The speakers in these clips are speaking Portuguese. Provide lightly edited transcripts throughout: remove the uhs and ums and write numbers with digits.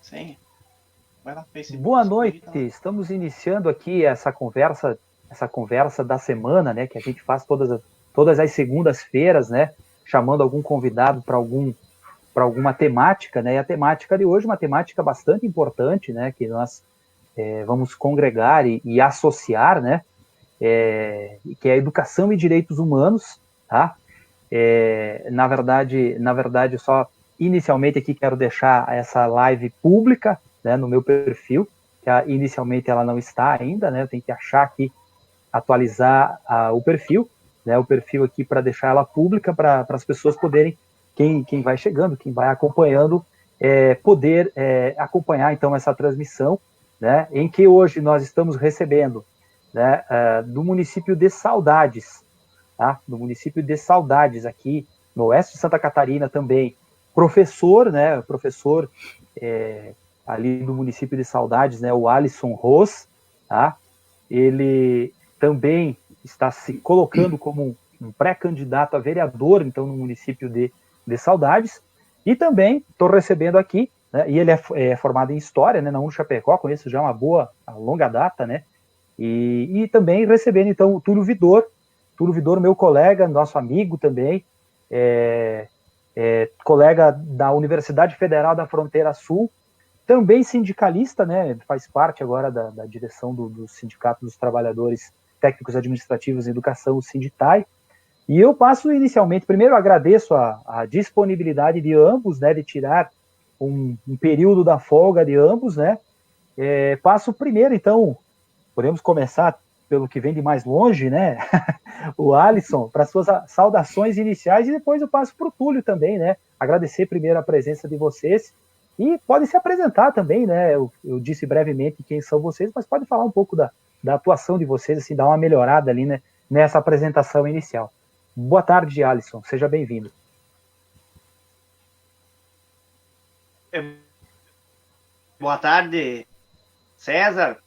Sim. Vai lá, Facebook. Boa noite, estamos iniciando aqui essa conversa da semana, né, que a gente faz todas as segundas-feiras, né, chamando algum convidado para alguma temática, né, e a temática de hoje é uma temática bastante importante, né, que nós vamos congregar e associar, né, que é a educação e direitos humanos, tá? Na verdade, só inicialmente aqui quero deixar essa live pública, né, no meu perfil, que inicialmente ela não está ainda, né, eu tenho que achar aqui, atualizar o perfil, né, o perfil aqui para deixar ela pública para as pessoas poderem, quem vai chegando, quem vai acompanhando, poder acompanhar então essa transmissão, né, em que hoje nós estamos recebendo, né, do município de Saudades, tá? Do município de Saudades, aqui no oeste de Santa Catarina também, professor, né, professor ali do município de Saudades, né, o Alisson Ros, tá? Ele também está se colocando como um pré-candidato a vereador, então, no município de Saudades, e também estou recebendo aqui, né, e ele é formado em História, né, na UNChapecó, conheço já uma longa data, né, e também recebendo, então, o Túlio Vidor, meu colega, nosso amigo também, colega da Universidade Federal da Fronteira Sul, também sindicalista, né, faz parte agora da direção do Sindicato dos Trabalhadores Técnicos Administrativos em Educação, o Sinditai, e eu passo inicialmente, primeiro agradeço a disponibilidade de ambos, né, de tirar um período da folga de ambos, né, passo primeiro, então, podemos começar pelo que vem de mais longe, né, o Alisson, para suas saudações iniciais, e depois eu passo para o Túlio também, né, agradecer primeiro a presença de vocês, e podem se apresentar também, né, eu disse brevemente quem são vocês, mas pode falar um pouco da atuação de vocês, assim, dar uma melhorada ali, né, nessa apresentação inicial. Boa tarde, Alisson, seja bem-vindo. Boa tarde, César.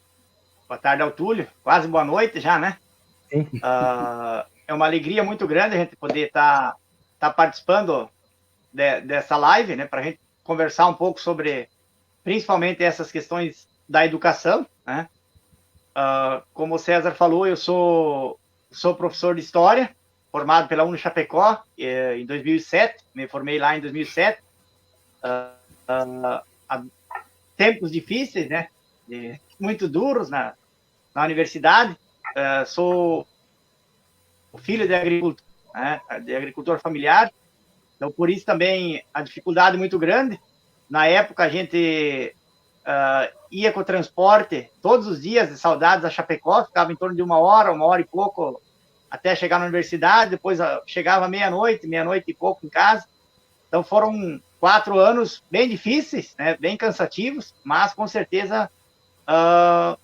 Boa tarde ao Túlio. Quase boa noite já, né? Sim. É uma alegria muito grande a gente poder estar participando dessa live, né? Para a gente conversar um pouco sobre, principalmente, essas questões da educação, né? Como o César falou, eu sou professor de História, formado pela UNChapecó em 2007, me formei lá em 2007. Tempos difíceis, né? Muito duros na universidade. Sou filho de agricultor, né? De agricultor familiar, então por isso também a dificuldade muito grande. Na época a gente ia com o transporte todos os dias de Saudades a Chapecó, ficava em torno de uma hora e pouco até chegar na universidade, depois chegava meia-noite e pouco em casa. Então foram 4 anos bem difíceis, né, bem cansativos, mas com certeza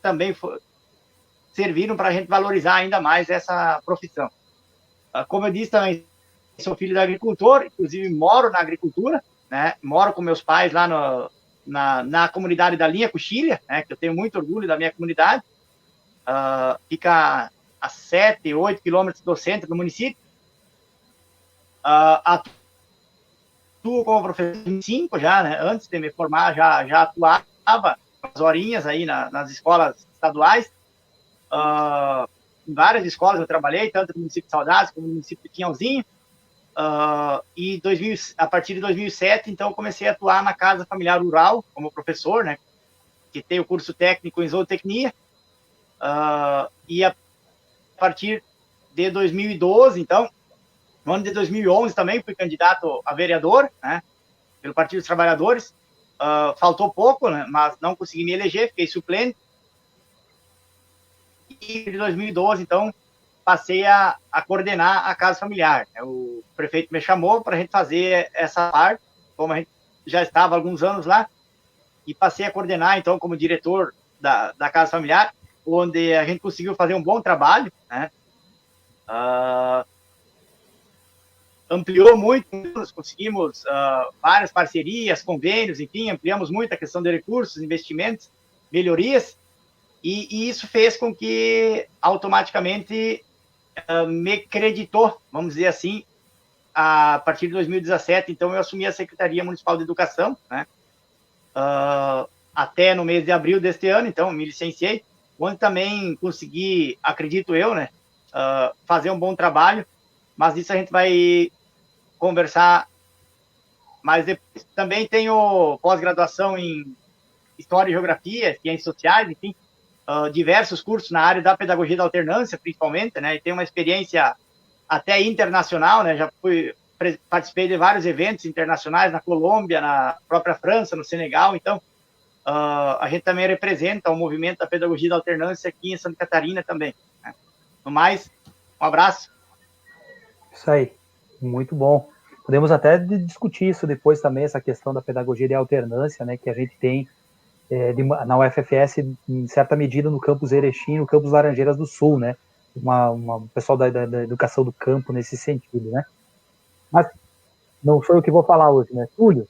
também serviram para a gente valorizar ainda mais essa profissão. Como eu disse também, sou filho de agricultor, inclusive moro na agricultura, né, moro com meus pais lá na comunidade da Linha Coxilha, né, que eu tenho muito orgulho da minha comunidade, fica a 7, 8 quilômetros do centro do município. Atuo como professor em 5 já, né? Antes de me formar, já atuava umas horinhas aí nas escolas estaduais. Em várias escolas eu trabalhei, tanto no município de Saudades como no município de Pinhalzinho. E a partir de 2007, então, comecei a atuar na Casa Familiar Rural como professor, né? Que tem o curso técnico em zootecnia. E a partir de 2012, então, no ano de 2011 também fui candidato a vereador, né, pelo Partido dos Trabalhadores. Faltou pouco, né, mas não consegui me eleger, fiquei suplente. E em 2012, então, passei a coordenar a Casa Familiar. O prefeito me chamou para a gente fazer essa parte, como a gente já estava há alguns anos lá, e passei a coordenar, então, como diretor da Casa Familiar, onde a gente conseguiu fazer um bom trabalho, né, ampliou muito, nós conseguimos várias parcerias, convênios, enfim, ampliamos muito a questão de recursos, investimentos, melhorias, e isso fez com que automaticamente me creditou, vamos dizer assim, a partir de 2017, então eu assumi a Secretaria Municipal de Educação, né, até no mês de abril deste ano, então me licenciei, onde também consegui, acredito eu, né, fazer um bom trabalho, mas isso a gente vai conversar mais depois. Também tenho pós-graduação em História e Geografia, Ciências Sociais, enfim, diversos cursos na área da pedagogia da alternância, principalmente, né, e tenho uma experiência até internacional, né, já participei de vários eventos internacionais na Colômbia, na própria França, no Senegal, então a gente também representa o movimento da pedagogia da alternância aqui em Santa Catarina também. Né? No mais, um abraço. Isso aí, muito bom. Podemos até discutir isso depois também, essa questão da pedagogia de alternância, né, que a gente tem na UFFS, em certa medida, no campus Erechim, no campus Laranjeiras do Sul, né, pessoal da educação do campo nesse sentido, né. Mas não sou eu que vou falar hoje, né. Túlio,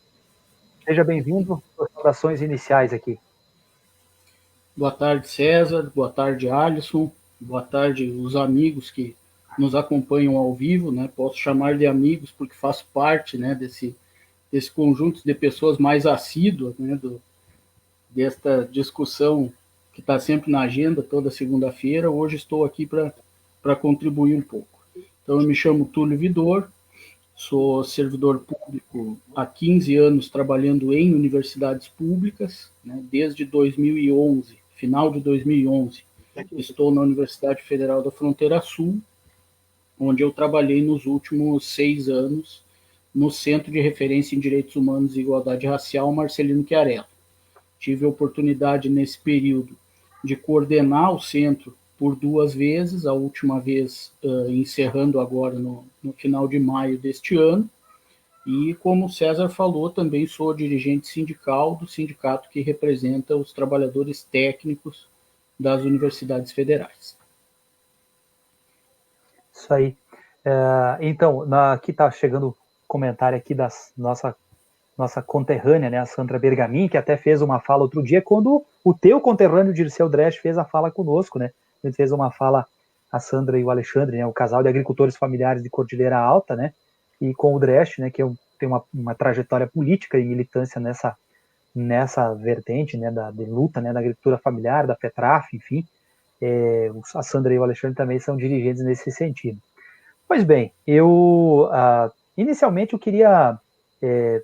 seja bem-vindo, saudações iniciais aqui. Boa tarde, César, boa tarde, Alisson, boa tarde os amigos que nos acompanham ao vivo, né, posso chamar de amigos porque faço parte, né, desse conjunto de pessoas mais assíduas, né, desta discussão que está sempre na agenda toda segunda-feira. Hoje estou aqui para contribuir um pouco. Então, eu me chamo Túlio Vidor, sou servidor público há 15 anos trabalhando em universidades públicas, né, desde 2011, final de 2011, estou na Universidade Federal da Fronteira Sul, onde eu trabalhei nos últimos 6 anos no Centro de Referência em Direitos Humanos e Igualdade Racial Marcelino Chiarello. Tive a oportunidade nesse período de coordenar o centro por 2 vezes, a última vez encerrando agora no final de maio deste ano, e como o César falou, também sou dirigente sindical do sindicato que representa os trabalhadores técnicos das universidades federais. Isso aí. Então, aqui está chegando comentário aqui da nossa conterrânea, né, a Sandra Bergamin, que até fez uma fala outro dia, quando o teu conterrâneo Dirceu Dresch fez a fala conosco, né, ele fez uma fala, a Sandra e o Alexandre, né, o casal de agricultores familiares de Cordilheira Alta, né, e com o Dresch, né, que tem uma trajetória política e militância nessa vertente, né, de luta, né, da agricultura familiar, da FETRAF, enfim, a Sandra e o Alexandre também são dirigentes nesse sentido. Pois bem, inicialmente eu queria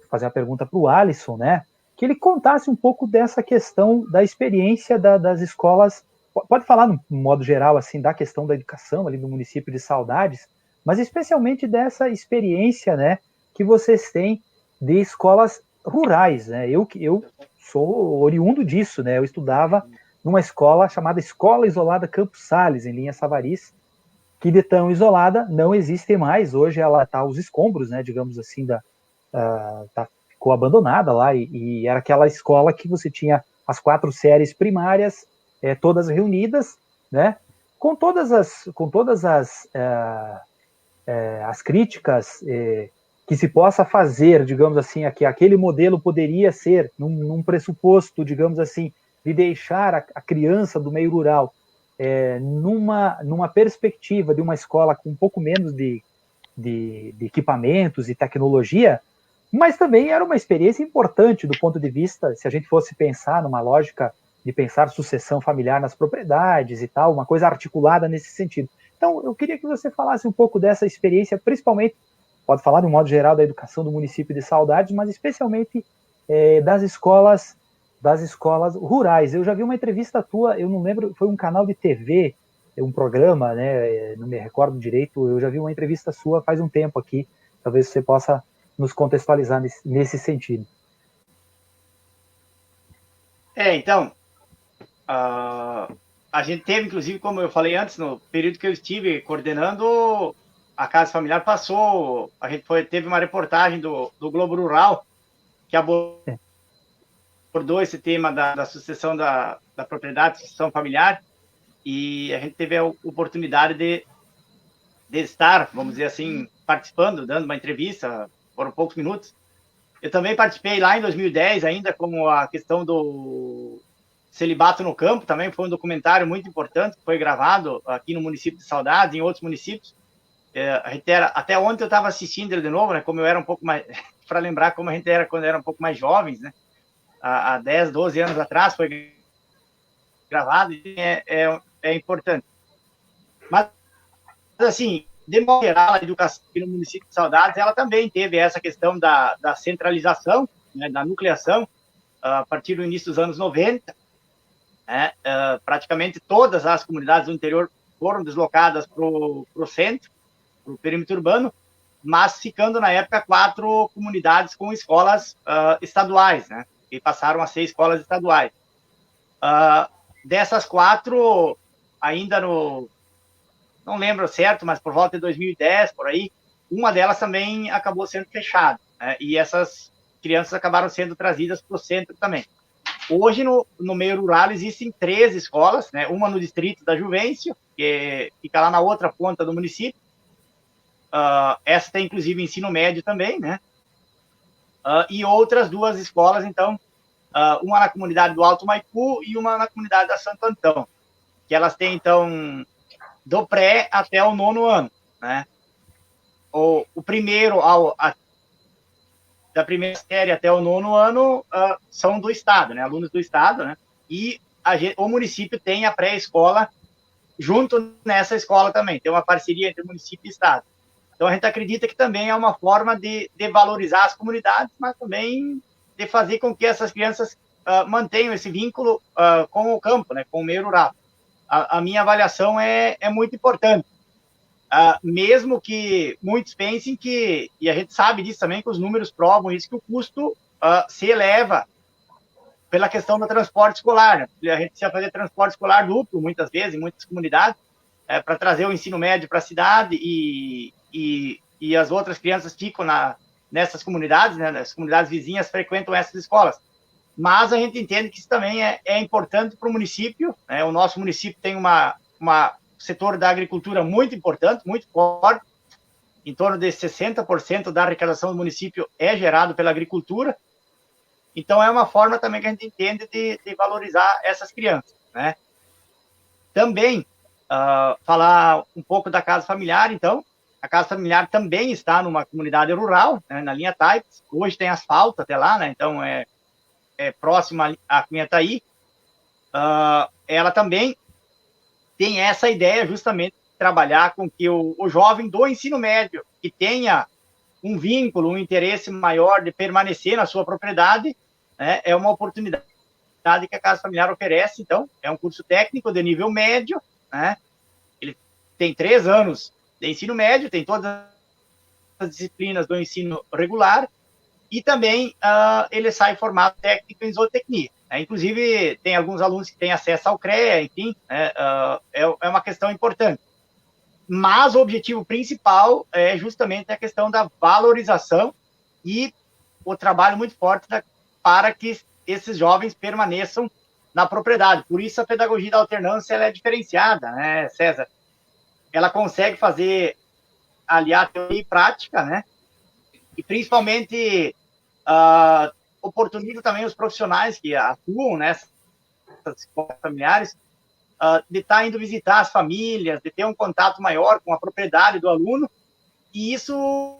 fazer uma pergunta para o Alisson, né, que ele contasse um pouco dessa questão da experiência das escolas, pode falar no modo geral, assim, da questão da educação ali do município de Saudades, mas especialmente dessa experiência, né, que vocês têm de escolas rurais, né, eu sou oriundo disso, né, eu estudava numa escola chamada Escola Isolada Campos Sales, em Linha Savariz, que de tão isolada não existe mais, hoje ela está aos escombros, né, digamos assim, ficou abandonada lá, e era aquela escola que você tinha as 4 séries primárias, todas reunidas, né, com todas as críticas que se possa fazer, digamos assim, que aquele modelo poderia ser, num pressuposto, digamos assim, de deixar a criança do meio rural numa perspectiva de uma escola com um pouco menos de equipamentos e tecnologia, mas também era uma experiência importante do ponto de vista, se a gente fosse pensar numa lógica de pensar sucessão familiar nas propriedades e tal, uma coisa articulada nesse sentido. Então, eu queria que você falasse um pouco dessa experiência, principalmente, pode falar de um modo geral da educação do município de Saudades, mas especialmente das escolas rurais. Eu já vi uma entrevista tua, eu não lembro, foi um canal de TV, um programa, né, não me recordo direito, eu já vi uma entrevista sua faz um tempo aqui, talvez você possa nos contextualizar nesse sentido. Então, a gente teve, inclusive, como eu falei antes, no período que eu estive coordenando, a Casa Familiar a gente teve uma reportagem do Globo Rural, que abordou esse tema da sucessão da propriedade, sucessão familiar, e a gente teve a oportunidade de estar, vamos dizer assim, participando, dando uma entrevista, foram poucos minutos. Eu também participei lá em 2010, ainda como a questão do celibato no campo, também foi um documentário muito importante, que foi gravado aqui no município de Saudades, em outros municípios. A gente até ontem eu estava assistindo ele de novo, né, como eu era um pouco mais, para lembrar como a gente era quando era um pouco mais jovens, né, há 10, 12 anos atrás, foi gravado, e é importante. Mas, assim, de modo geral, a educação aqui no município de Saudades, ela também teve essa questão da centralização, né, da nucleação, a partir do início dos anos 90, né, praticamente todas as comunidades do interior foram deslocadas para o centro, para o perímetro urbano, mas ficando, na época, 4 comunidades com escolas estaduais, né, e passaram a ser escolas estaduais. Dessas 4, ainda não lembro certo, mas por volta de 2010, por aí, uma delas também acabou sendo fechada, né, e essas crianças acabaram sendo trazidas para o centro também. Hoje, no meio rural, existem 3 escolas, né, uma no distrito da Juvencio, que fica lá na outra ponta do município. Essa tem, inclusive, ensino médio também, né? E outras 2 escolas, então, uma na comunidade do Alto Maipu e uma na comunidade da Santo Antão, que elas têm, então, do pré até o 9º ano, né? O primeiro, da primeira série até o 9º ano, são do Estado, né? Alunos do Estado, né? E o município tem a pré-escola junto nessa escola também, tem uma parceria entre município e Estado. Então, a gente acredita que também é uma forma de valorizar as comunidades, mas também de fazer com que essas crianças mantenham esse vínculo com o campo, né, com o meio rural. A minha avaliação é muito importante. Mesmo que muitos pensem que, e a gente sabe disso também, que os números provam isso, que o custo se eleva pela questão do transporte escolar, né? A gente precisa fazer transporte escolar duplo, muitas vezes, em muitas comunidades, para trazer o ensino médio para a cidade e as outras crianças ficam nessas comunidades, né? As comunidades vizinhas frequentam essas escolas. Mas a gente entende que isso também é importante para o município, né? O nosso município tem um setor da agricultura muito importante, muito forte, em torno de 60% da arrecadação do município é gerado pela agricultura. Então, é uma forma também que a gente entende de valorizar essas crianças, né? Também, falar um pouco da casa familiar, então. A casa familiar também está numa comunidade rural, né, na linha Taipes. Hoje tem asfalto até lá, né? Então, é próxima à Cunhataí. Ela também tem essa ideia justamente de trabalhar com que o jovem do ensino médio, que tenha um vínculo, um interesse maior de permanecer na sua propriedade, né, é uma oportunidade que a Casa Familiar oferece. Então, é um curso técnico de nível médio, né? Ele tem 3 anos de ensino médio, tem todas as disciplinas do ensino regular, e também ele sai formado técnico em zootecnia. Né? Inclusive, tem alguns alunos que têm acesso ao CREA, enfim, né? É uma questão importante. Mas o objetivo principal é justamente a questão da valorização e o trabalho muito forte para que esses jovens permaneçam na propriedade. Por isso, a pedagogia da alternância ela é diferenciada, né, César? Ela consegue aliar teoria e prática, né? E, principalmente, oportuniza também os profissionais que atuam nessas escolas familiares de estar indo visitar as famílias, de ter um contato maior com a propriedade do aluno, e isso,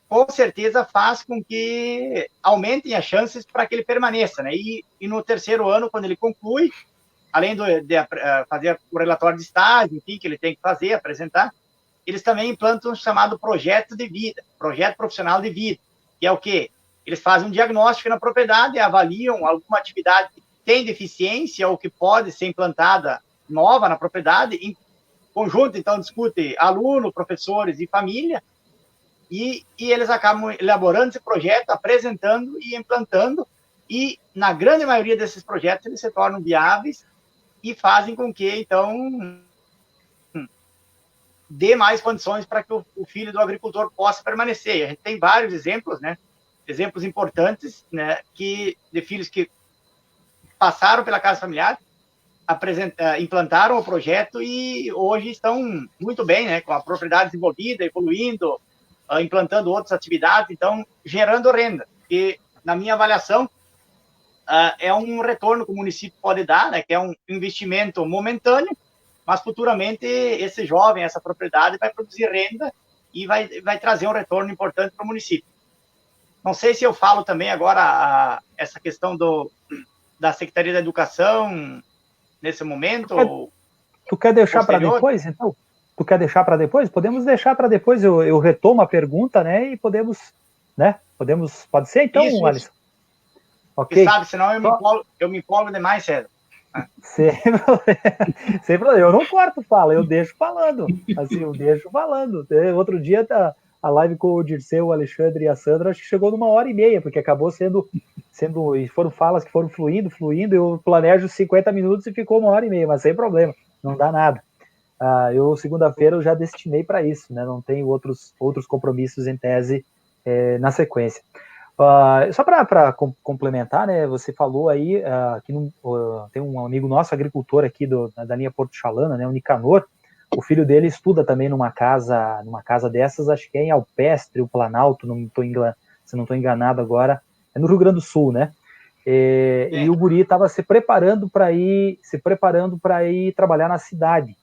com certeza, faz com que aumentem as chances para que ele permaneça, né? E no 3º ano, quando ele conclui, além de fazer o relatório de estágio, enfim, que ele tem que fazer, apresentar, eles também implantam o chamado projeto de vida, projeto profissional de vida, que é o quê? Eles fazem um diagnóstico na propriedade, avaliam alguma atividade que tem deficiência ou que pode ser implantada nova na propriedade, em conjunto, então, discute aluno, professores e família, e eles acabam elaborando esse projeto, apresentando e implantando, e, na grande maioria desses projetos, eles se tornam viáveis e fazem com que, então, dê mais condições para que o filho do agricultor possa permanecer. E a gente tem vários exemplos, né? Exemplos importantes, né? De filhos que passaram pela casa familiar, implantaram o projeto e hoje estão muito bem, né? Com a propriedade desenvolvida, evoluindo, implantando outras atividades, então, gerando renda. E, na minha avaliação, é um retorno que o município pode dar, né? Que é um investimento momentâneo, mas futuramente esse jovem, essa propriedade vai produzir renda e vai trazer um retorno importante para o município. não sei se eu falo também agora essa questão da Secretaria da Educação nesse momento. Tu quer deixar para depois, então? Tu quer deixar para depois? Podemos deixar para depois, eu retomo a pergunta, né, e podemos, pode ser então, isso. Alisson? Ok. Sabe, senão eu me empolgo demais, César. Sem problema, eu não corto fala, eu deixo falando, assim, eu deixo falando. Outro dia a live com o Dirceu, o Alexandre e a Sandra, acho que chegou numa 1h30, porque acabou sendo, e foram falas que foram fluindo, eu planejo 50 minutos e ficou 1h30, mas sem problema, não dá nada. Segunda-feira eu já destinei para isso, né? Não tenho outros compromissos em tese na sequência. Só para complementar, né? Você falou aí que tem um amigo nosso, agricultor aqui da linha Porto Chalana, né? O Nicanor. O filho dele estuda também numa casa dessas, acho que é em Alpestre, o Planalto, se não estou enganado agora, é no Rio Grande do Sul, né? E o guri estava se preparando para ir trabalhar na cidade.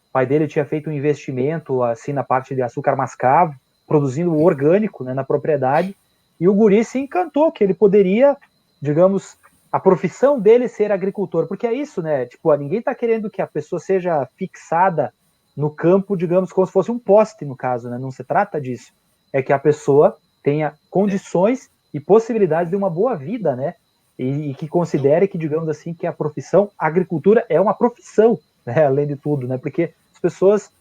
O pai dele tinha feito um investimento assim na parte de açúcar mascavo, produzindo orgânico, né, na propriedade, e o guri se encantou que ele poderia, digamos, a profissão dele ser agricultor, porque é isso, né? Tipo, ninguém está querendo que a pessoa seja fixada no campo, digamos, como se fosse um poste, no caso, né? Não se trata disso. É que a pessoa tenha condições e possibilidades de uma boa vida, né? E que considere que, digamos assim, que a profissão agricultura é uma profissão, né? Além de tudo, né? Porque as pessoas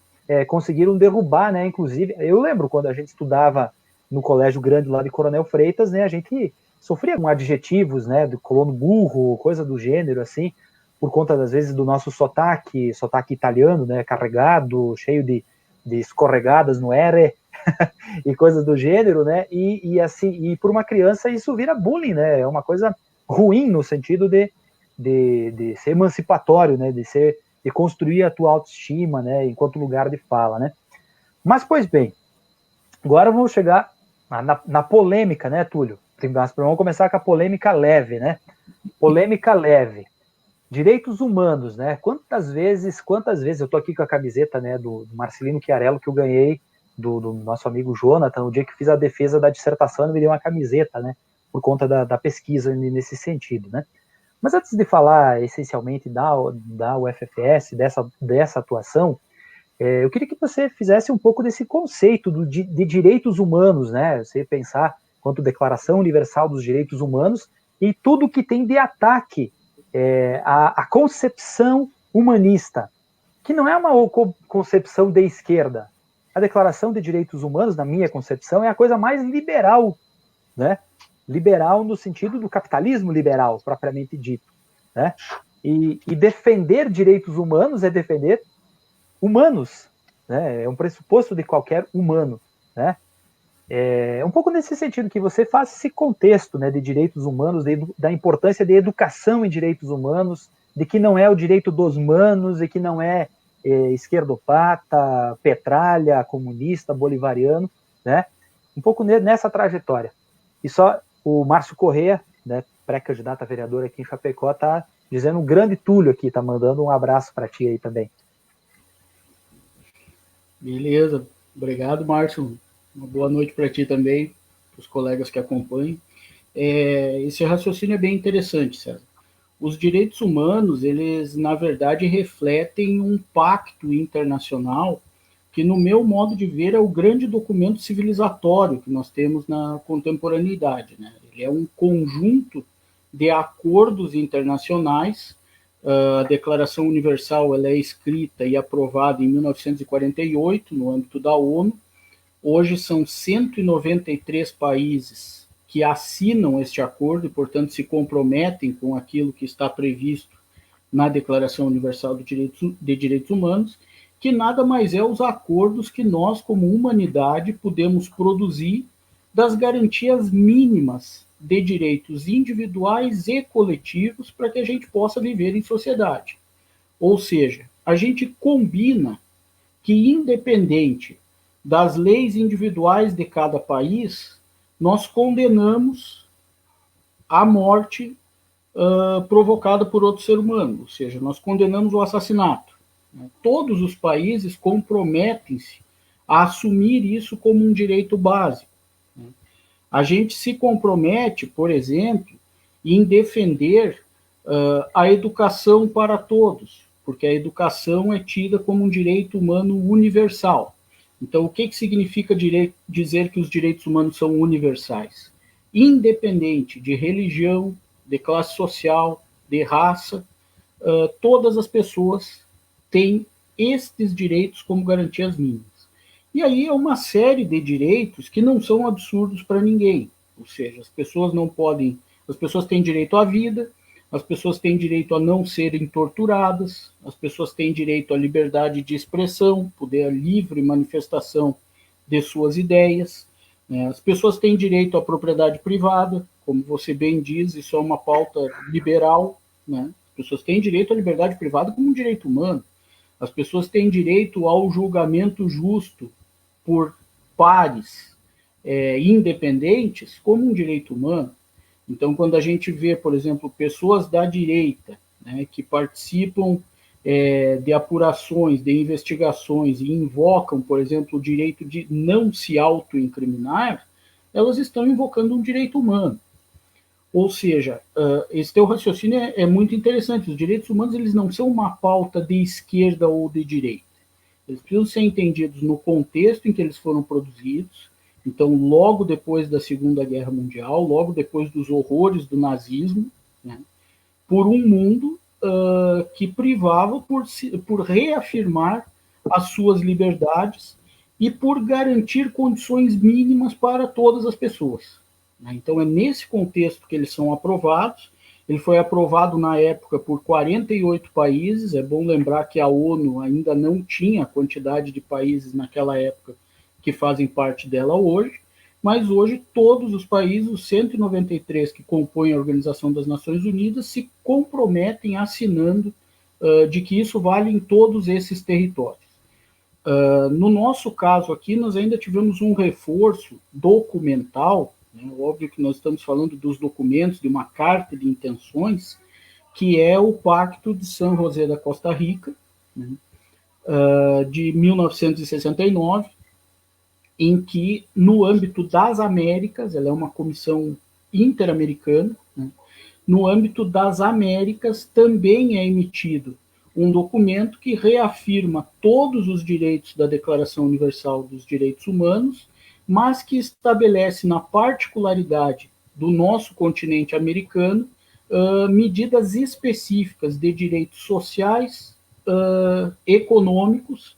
conseguiram derrubar, né? Inclusive, eu lembro quando a gente estudava no colégio grande lá de Coronel Freitas, né? A gente sofria com adjetivos, né? Do colono burro, coisa do gênero, assim, por conta, das vezes, do nosso sotaque italiano, né? Carregado, cheio de escorregadas no R, e coisas do gênero, né? E assim, e por uma criança isso vira bullying, né? É uma coisa ruim no sentido de ser emancipatório, né? De construir a tua autoestima, né? Enquanto lugar de fala, né? Mas, pois bem, agora vamos chegar na polêmica, né, Túlio? Vamos começar com a polêmica leve, né? Polêmica leve. Direitos humanos, né? Quantas vezes, eu tô aqui com a camiseta, né, do Marcelino Chiarello, que eu ganhei do nosso amigo Jonathan, no dia que fiz a defesa da dissertação, ele me deu uma camiseta, né, por conta da pesquisa nesse sentido, né? Mas antes de falar essencialmente da UFFS, dessa atuação, eu queria que você fizesse um pouco desse conceito de direitos humanos, né? Você pensar quanto Declaração Universal dos Direitos Humanos e tudo que tem de ataque à concepção humanista, que não é uma concepção de esquerda. A Declaração de Direitos Humanos, na minha concepção, é a coisa mais liberal, né? Liberal no sentido do capitalismo liberal, propriamente dito, né? E defender direitos humanos é defender humanos, né? É um pressuposto de qualquer humano, né? É um pouco nesse sentido que você faz esse contexto, né, de direitos humanos, da importância de educação em direitos humanos, de que não é o direito dos manos, e que não é esquerdopata, petralha, comunista, bolivariano, né? Um pouco nessa trajetória. E só o Márcio Corrêa, né, pré-candidato a vereador aqui em Chapecó, tá dizendo um grande Túlio aqui, tá mandando um abraço para ti aí também. Beleza, obrigado, Márcio. Uma boa noite para ti também, para os colegas que acompanham. Esse raciocínio é bem interessante, César. Os direitos humanos, eles, na verdade, refletem um pacto internacional que, no meu modo de ver, é o grande documento civilizatório que nós temos na contemporaneidade, né? Ele é um conjunto de acordos internacionais. A Declaração Universal ela é escrita e aprovada em 1948, no âmbito da ONU. Hoje são 193 países que assinam este acordo e, portanto, se comprometem com aquilo que está previsto na Declaração Universal de Direitos Humanos, que nada mais é os acordos que nós, como humanidade, podemos produzir das garantias mínimas de direitos individuais e coletivos para que a gente possa viver em sociedade. Ou seja, a gente combina que, independente das leis individuais de cada país, nós condenamos a morte provocada por outro ser humano, ou seja, nós condenamos o assassinato. Todos os países comprometem-se a assumir isso como um direito básico. A gente se compromete, por exemplo, em defender a educação para todos, porque a educação é tida como um direito humano universal. Então, o que significa dizer que os direitos humanos são universais? Independente de religião, de classe social, de raça, todas as pessoas têm estes direitos como garantias mínimas. E aí é uma série de direitos que não são absurdos para ninguém. Ou seja, as pessoas não podem, as pessoas têm direito à vida, as pessoas têm direito a não serem torturadas, as pessoas têm direito à liberdade de expressão, poder à livre manifestação de suas ideias, né? As pessoas têm direito à propriedade privada, como você bem diz, isso é uma pauta liberal, né? As pessoas têm direito à liberdade privada como um direito humano. As pessoas têm direito ao julgamento justo por pares independentes como um direito humano. Então, quando a gente vê, por exemplo, pessoas da direita, né, que participam de apurações, de investigações e invocam, por exemplo, o direito de não se autoincriminar, elas estão invocando um direito humano. Ou seja, esse teu raciocínio é muito interessante. Os direitos humanos eles não são uma pauta de esquerda ou de direita. Eles precisam ser entendidos no contexto em que eles foram produzidos. Então, logo depois da Segunda Guerra Mundial, logo depois dos horrores do nazismo, né, por um mundo que privava por reafirmar as suas liberdades e por garantir condições mínimas para todas as pessoas. Então, é nesse contexto que eles são aprovados. Ele foi aprovado na época por 48 países. É bom lembrar que a ONU ainda não tinha a quantidade de países naquela época que fazem parte dela hoje, mas hoje todos os países, os 193 que compõem a Organização das Nações Unidas, se comprometem assinando de que isso vale em todos esses territórios. No nosso caso aqui, nós ainda tivemos um reforço documental, né? Óbvio que nós estamos falando dos documentos, de uma carta de intenções, que é o Pacto de San José da Costa Rica, né? De 1969, em que, no âmbito das Américas, ela é uma comissão interamericana, né? No âmbito das Américas também é emitido um documento que reafirma todos os direitos da Declaração Universal dos Direitos Humanos, mas que estabelece, na particularidade do nosso continente americano, medidas específicas de direitos sociais, econômicos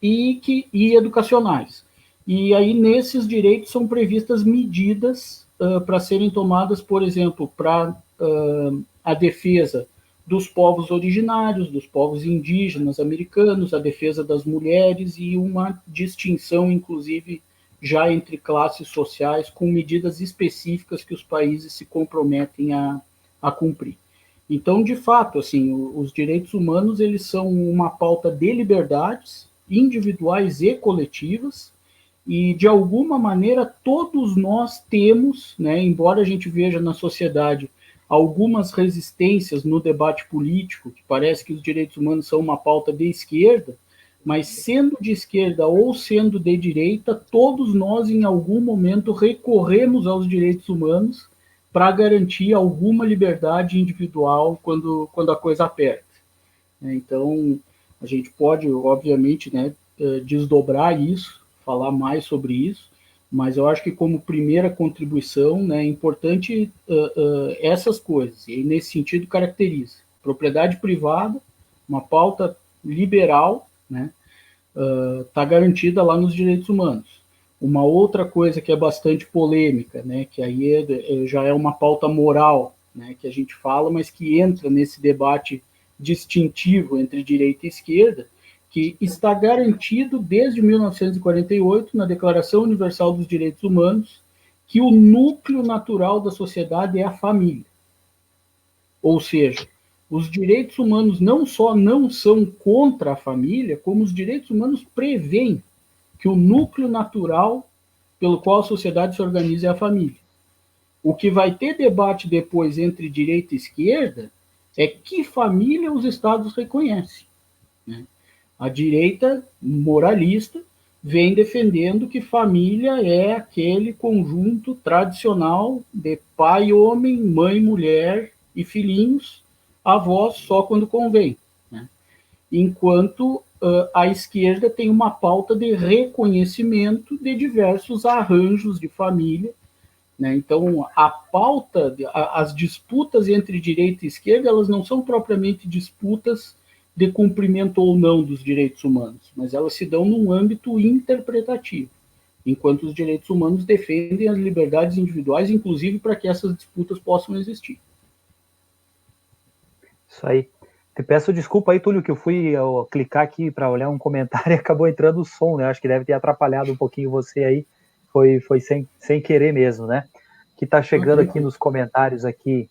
e educacionais. E aí, nesses direitos, são previstas medidas para serem tomadas, por exemplo, para a defesa dos povos originários, dos povos indígenas americanos, a defesa das mulheres e uma distinção, inclusive, já entre classes sociais, com medidas específicas que os países se comprometem a cumprir. Então, de fato, assim, os direitos humanos eles são uma pauta de liberdades individuais e coletivas, e, de alguma maneira, todos nós temos, né, embora a gente veja na sociedade algumas resistências no debate político, que parece que os direitos humanos são uma pauta de esquerda, mas sendo de esquerda ou sendo de direita, todos nós, em algum momento, recorremos aos direitos humanos para garantir alguma liberdade individual quando a coisa aperta. Então, a gente pode, obviamente, né, desdobrar isso, falar mais sobre isso, mas eu acho que como primeira contribuição, né, é importante essas coisas, e nesse sentido caracteriza propriedade privada, uma pauta liberal, né, está garantida lá nos direitos humanos. Uma outra coisa que é bastante polêmica, né, que aí já é uma pauta moral, né, que a gente fala, mas que entra nesse debate distintivo entre direita e esquerda, que está garantido desde 1948 na Declaração Universal dos Direitos Humanos, que o núcleo natural da sociedade é a família. Ou seja, os direitos humanos não só não são contra a família, como os direitos humanos prevêem que o núcleo natural pelo qual a sociedade se organiza é a família. O que vai ter debate depois entre direita e esquerda é que família os estados reconhecem, né? A direita moralista vem defendendo que família é aquele conjunto tradicional de pai, homem, mãe, mulher e filhinhos, avós só quando convém, né? Enquanto a esquerda tem uma pauta de reconhecimento de diversos arranjos de família, né? Então, a pauta, as disputas entre direita e esquerda, elas não são propriamente disputas de cumprimento ou não dos direitos humanos, mas elas se dão num âmbito interpretativo, enquanto os direitos humanos defendem as liberdades individuais, inclusive para que essas disputas possam existir. Isso aí. Te peço desculpa aí, Túlio, que eu fui clicar aqui para olhar um comentário e acabou entrando o som, né? Acho que deve ter atrapalhado um pouquinho você aí. Foi sem querer mesmo, né? Que está chegando aqui nos comentários aqui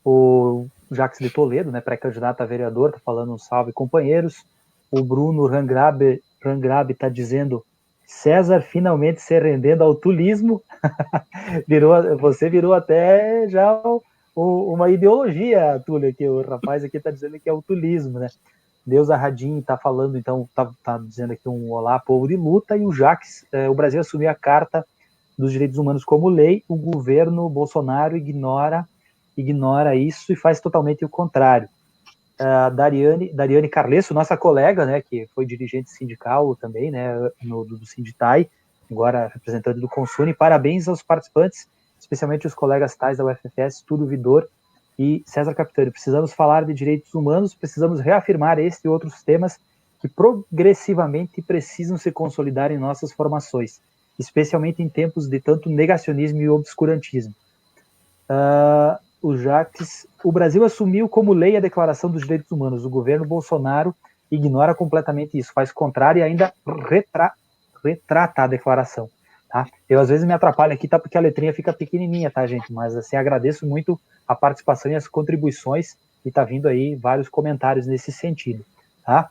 o Jacques de Toledo, né, pré-candidato a vereador, está falando um salve, companheiros. O Bruno Rangrabe está dizendo: César finalmente se rendendo ao tulismo. Você virou até já uma ideologia, Túlio, que o rapaz aqui está dizendo que é o tulismo, né? Deus Arradim está falando, então, tá dizendo aqui um olá, povo de luta, e o Jacques, o Brasil assumiu a Carta dos Direitos Humanos como lei, o governo Bolsonaro ignora isso e faz totalmente o contrário. Dariane Carlesso, nossa colega, né, que foi dirigente sindical também, né, do Sinditai, agora representante do Consune, parabéns aos participantes, especialmente os colegas tais da UFFS, Túlio Vidor e César Capitani. Precisamos falar de direitos humanos, precisamos reafirmar este e outros temas que progressivamente precisam se consolidar em nossas formações, especialmente em tempos de tanto negacionismo e obscurantismo. O Jacques, o Brasil assumiu como lei a Declaração dos Direitos Humanos. O governo Bolsonaro ignora completamente isso, faz contrário e ainda retrata a declaração. Tá? Eu às vezes me atrapalho aqui, tá, porque a letrinha fica pequenininha, tá, gente? Mas assim, agradeço muito a participação e as contribuições, e tá vindo aí vários comentários nesse sentido, tá?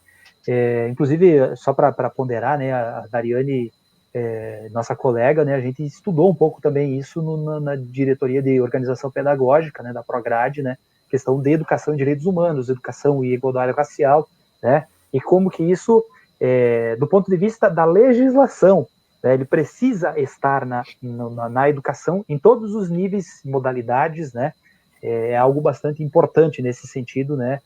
Inclusive, só para ponderar, né, a Dariane, nossa colega, né, a gente estudou um pouco também isso na diretoria de organização pedagógica, né, da Prograde, né, questão de educação e direitos humanos, educação e igualdade racial, né, e como que isso, do ponto de vista da legislação, né, ele precisa estar na educação em todos os níveis, modalidades, né, é algo bastante importante nesse sentido, né,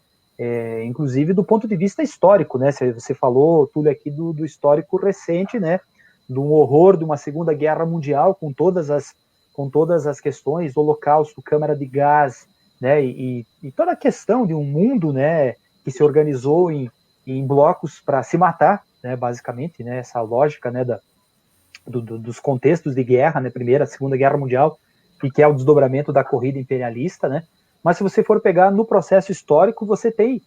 inclusive do ponto de vista histórico, né, você falou, Túlio, aqui do histórico recente, né, de um horror de uma Segunda Guerra Mundial, com todas as questões, Holocausto, Câmara de Gás, né, e toda a questão de um mundo, né, que se organizou em blocos para se matar, né, basicamente, né, essa lógica, né, dos contextos de guerra, né, Primeira, Segunda Guerra Mundial, e que é o desdobramento da corrida imperialista, né, mas se você for pegar no processo histórico, você tem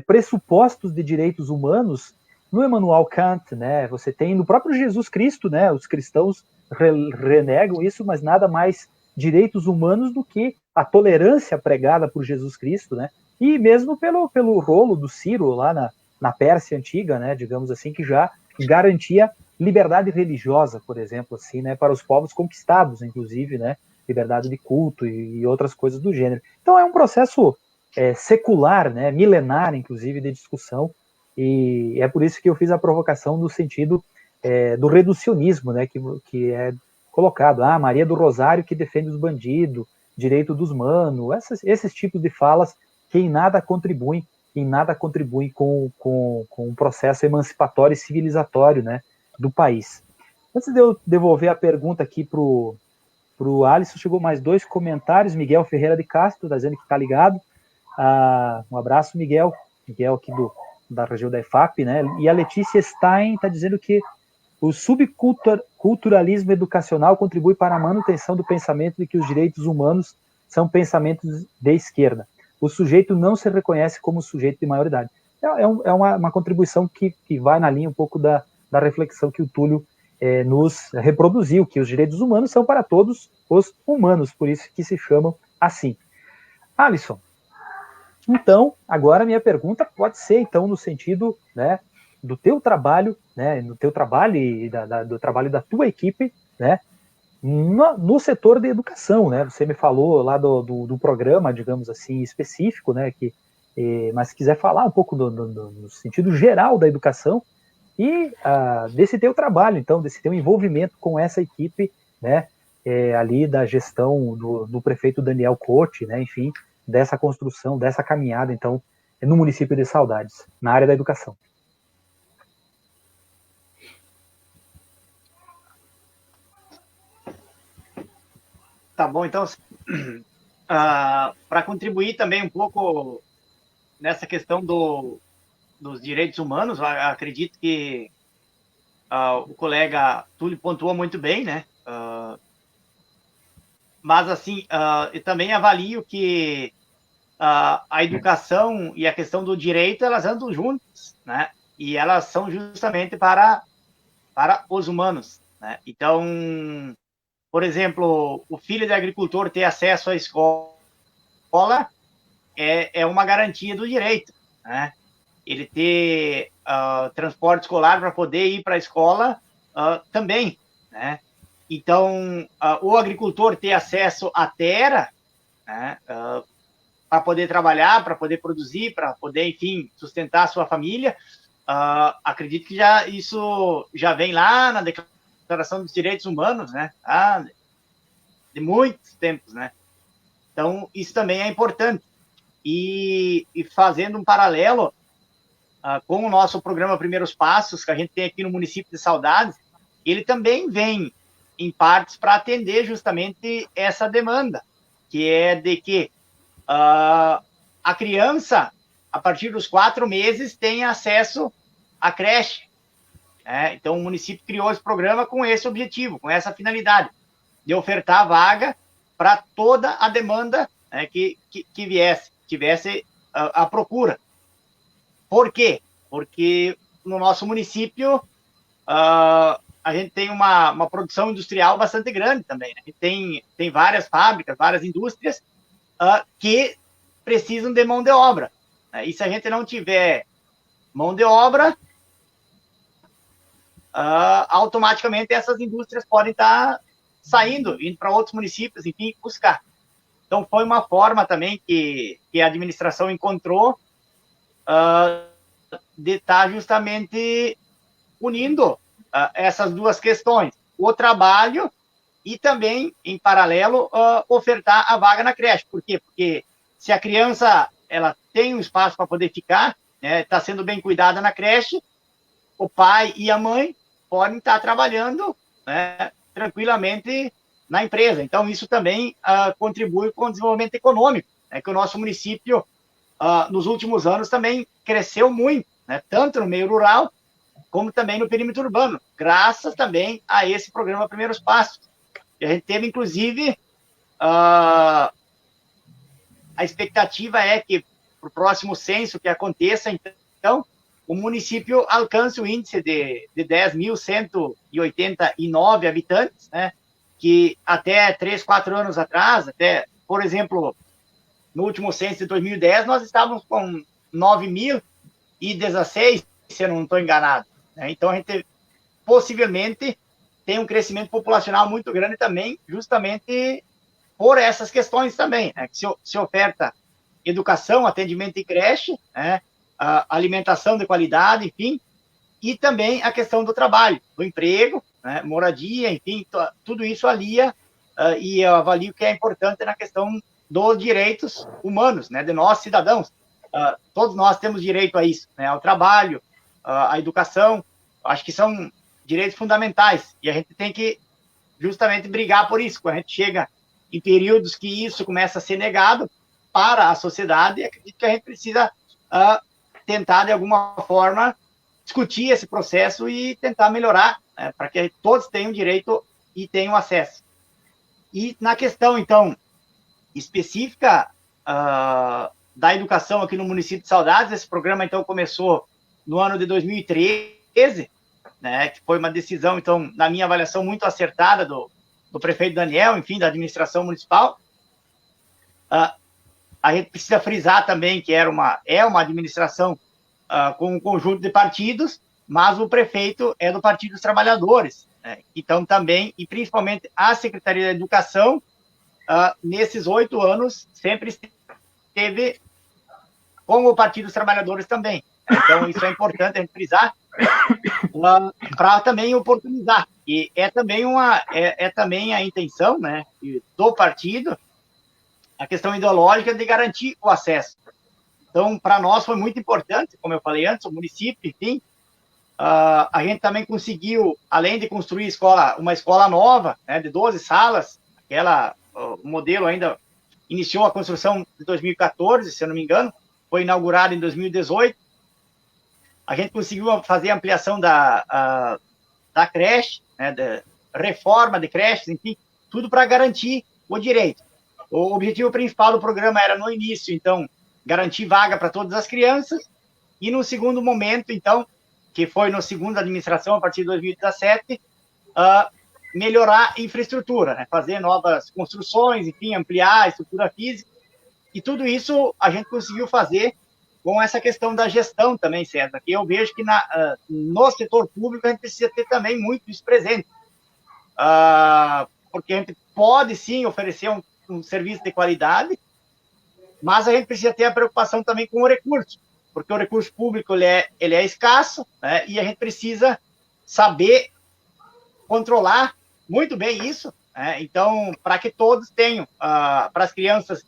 pressupostos de direitos humanos no Immanuel Kant, né, você tem no próprio Jesus Cristo, né, os cristãos renegam isso, mas nada mais direitos humanos do que a tolerância pregada por Jesus Cristo, né, e mesmo pelo rolo do Ciro lá na Pérsia antiga, né, digamos assim, que já garantia liberdade religiosa, por exemplo, assim, né, para os povos conquistados, inclusive, né, liberdade de culto e outras coisas do gênero. Então é um processo secular, né, milenar, inclusive, de discussão, e é por isso que eu fiz a provocação no sentido do reducionismo, né, que é colocado, Maria do Rosário que defende os bandidos, direito dos manos, esses tipos de falas que em nada contribuem com um processo emancipatório e civilizatório, né, do país. Antes de eu devolver a pergunta aqui para o Alisson, chegou mais 2 comentários. Miguel Ferreira de Castro está dizendo que está ligado. Um abraço, Miguel aqui da região da EFAP, né? E a Letícia Stein está dizendo que o subculturalismo educacional contribui para a manutenção do pensamento de que os direitos humanos são pensamentos de esquerda. O sujeito não se reconhece como sujeito de maioridade. É uma contribuição que vai na linha um pouco da reflexão que o Túlio nos reproduziu, que os direitos humanos são para todos os humanos, por isso que se chamam assim. Alisson, então, agora a minha pergunta pode ser, então, no sentido, né, do teu trabalho, né, no teu trabalho e do trabalho da tua equipe, né, no setor de educação, né, você me falou lá do programa, digamos assim, específico, né, mas se quiser falar um pouco no sentido geral da educação, e desse teu trabalho, então, desse teu envolvimento com essa equipe, né, ali da gestão do prefeito Daniel Cote, né, enfim, dessa construção, dessa caminhada, então, no município de Saudades, na área da educação. Tá bom, então, para contribuir também um pouco nessa questão dos direitos humanos, acredito que o colega Túlio pontuou muito bem, né? Mas, assim, eu também avalio que a educação e a questão do direito, elas andam juntas, né? E elas são justamente para os humanos, né? Então, por exemplo, o filho de agricultor ter acesso à escola é uma garantia do direito, né? Ele ter transporte escolar para poder ir para a escola também, né? Então, o agricultor ter acesso à terra, né, para poder trabalhar, para poder produzir, para poder, enfim, sustentar a sua família, acredito que isso já vem lá na Declaração dos Direitos Humanos, né? De muitos tempos, né? Então, isso também é importante. E fazendo um paralelo com o nosso programa Primeiros Passos, que a gente tem aqui no município de Saudades, ele também vem, em partes, para atender justamente essa demanda, que é de que a criança, a partir dos 4 meses, tenha acesso à creche. Né? Então, o município criou esse programa com esse objetivo, com essa finalidade, de ofertar vaga para toda a demanda, né, que tivesse a procura. Por quê? Porque no nosso município a gente tem uma produção industrial bastante grande também. Né? A gente tem várias fábricas, várias indústrias que precisam de mão de obra. Né? E se a gente não tiver mão de obra, automaticamente essas indústrias podem estar saindo, indo para outros municípios, enfim, buscar. Então, foi uma forma também que a administração encontrou de estar justamente unindo essas duas questões, o trabalho e também, em paralelo, ofertar a vaga na creche. Por quê? Porque se a criança ela tem um espaço para poder ficar, né, está sendo bem cuidada na creche, o pai e a mãe podem estar trabalhando, né, tranquilamente na empresa. Então, isso também contribui com o desenvolvimento econômico, né, que o nosso município, nos últimos anos, também cresceu muito, né, tanto no meio rural, como também no perímetro urbano, graças também a esse programa Primeiros Passos. E a gente teve, inclusive, a expectativa é que, para o próximo censo que aconteça, então, o município alcance o índice de 10.189 habitantes, né, que até 3, 4 anos atrás, até, por exemplo, no último censo de 2010, nós estávamos com 9.016, se eu não estou enganado. Né? Então, a gente possivelmente tem um crescimento populacional muito grande também, justamente por essas questões também, né? Que se oferta educação, atendimento em creche, né? Alimentação de qualidade, enfim, e também a questão do trabalho, do emprego, né? Moradia, enfim, tudo isso alia, e eu avalio que é importante na questão dos direitos humanos, né? De nós, cidadãos. Todos nós temos direito a isso, né? Ao trabalho, à educação, acho que são direitos fundamentais, e a gente tem que justamente brigar por isso. Quando a gente chega em períodos que isso começa a ser negado para a sociedade, acredito que a gente precisa tentar, de alguma forma, discutir esse processo e tentar melhorar, né, para que todos tenham direito e tenham acesso. E na questão, então, específica da educação aqui no município de Saudades, esse programa, então, começou no ano de 2013, né, que foi uma decisão, então, na minha avaliação, muito acertada do prefeito Daniel, enfim, da administração municipal. A gente precisa frisar também que é uma administração com um conjunto de partidos, mas o prefeito é do Partido dos Trabalhadores. Né? Então, também, e principalmente a Secretaria da Educação, nesses 8 anos, sempre esteve com o Partido dos Trabalhadores também. Então, isso é importante a gente frisar. para também oportunizar. E é também a intenção, né, do partido, a questão ideológica de garantir o acesso. Então, para nós foi muito importante, como eu falei antes, o município, enfim, a gente também conseguiu, além de construir uma escola nova, né, de 12 salas, o modelo ainda iniciou a construção em 2014, se eu não me engano, foi inaugurado em 2018. A gente conseguiu fazer a ampliação da creche, né, da reforma de creches, enfim, tudo para garantir o direito. O objetivo principal do programa era, no início, então, garantir vaga para todas as crianças, e no segundo momento, então, que foi na segunda administração, a partir de 2017, melhorar a infraestrutura, né? Fazer novas construções, enfim, ampliar a estrutura física, e tudo isso a gente conseguiu fazer com essa questão da gestão também, César, que eu vejo que no setor público a gente precisa ter também muito isso presente, porque a gente pode, sim, oferecer um serviço de qualidade, mas a gente precisa ter a preocupação também com o recurso, porque o recurso público ele é escasso, né, e a gente precisa saber controlar muito bem isso, né, então, para que todos tenham, para as crianças,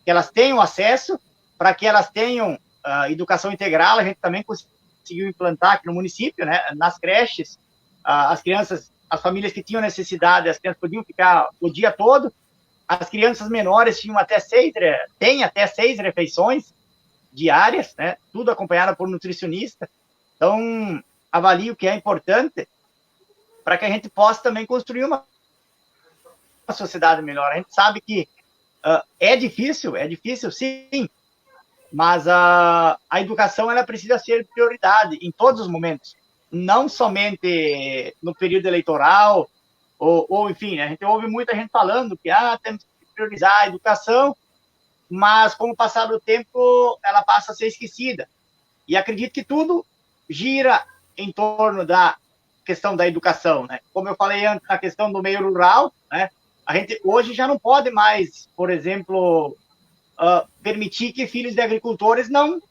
que elas tenham acesso, para que elas tenham educação integral, a gente também conseguiu implantar aqui no município, né, nas creches, as crianças, as famílias que tinham necessidade, as crianças podiam ficar o dia todo, as crianças menores têm até 6 refeições diárias, né? Tudo acompanhado por nutricionista. Então, avalio que é importante para que a gente possa também construir uma sociedade melhor. A gente sabe que é difícil sim, mas a educação ela precisa ser prioridade em todos os momentos, não somente no período eleitoral, ou enfim, a gente ouve muita gente falando que temos que priorizar a educação, mas com o passar do tempo ela passa a ser esquecida. E acredito que tudo gira em torno da questão da educação, né? Como eu falei antes, na questão do meio rural, né? A gente hoje já não pode mais, por exemplo, permitir que filhos de agricultores não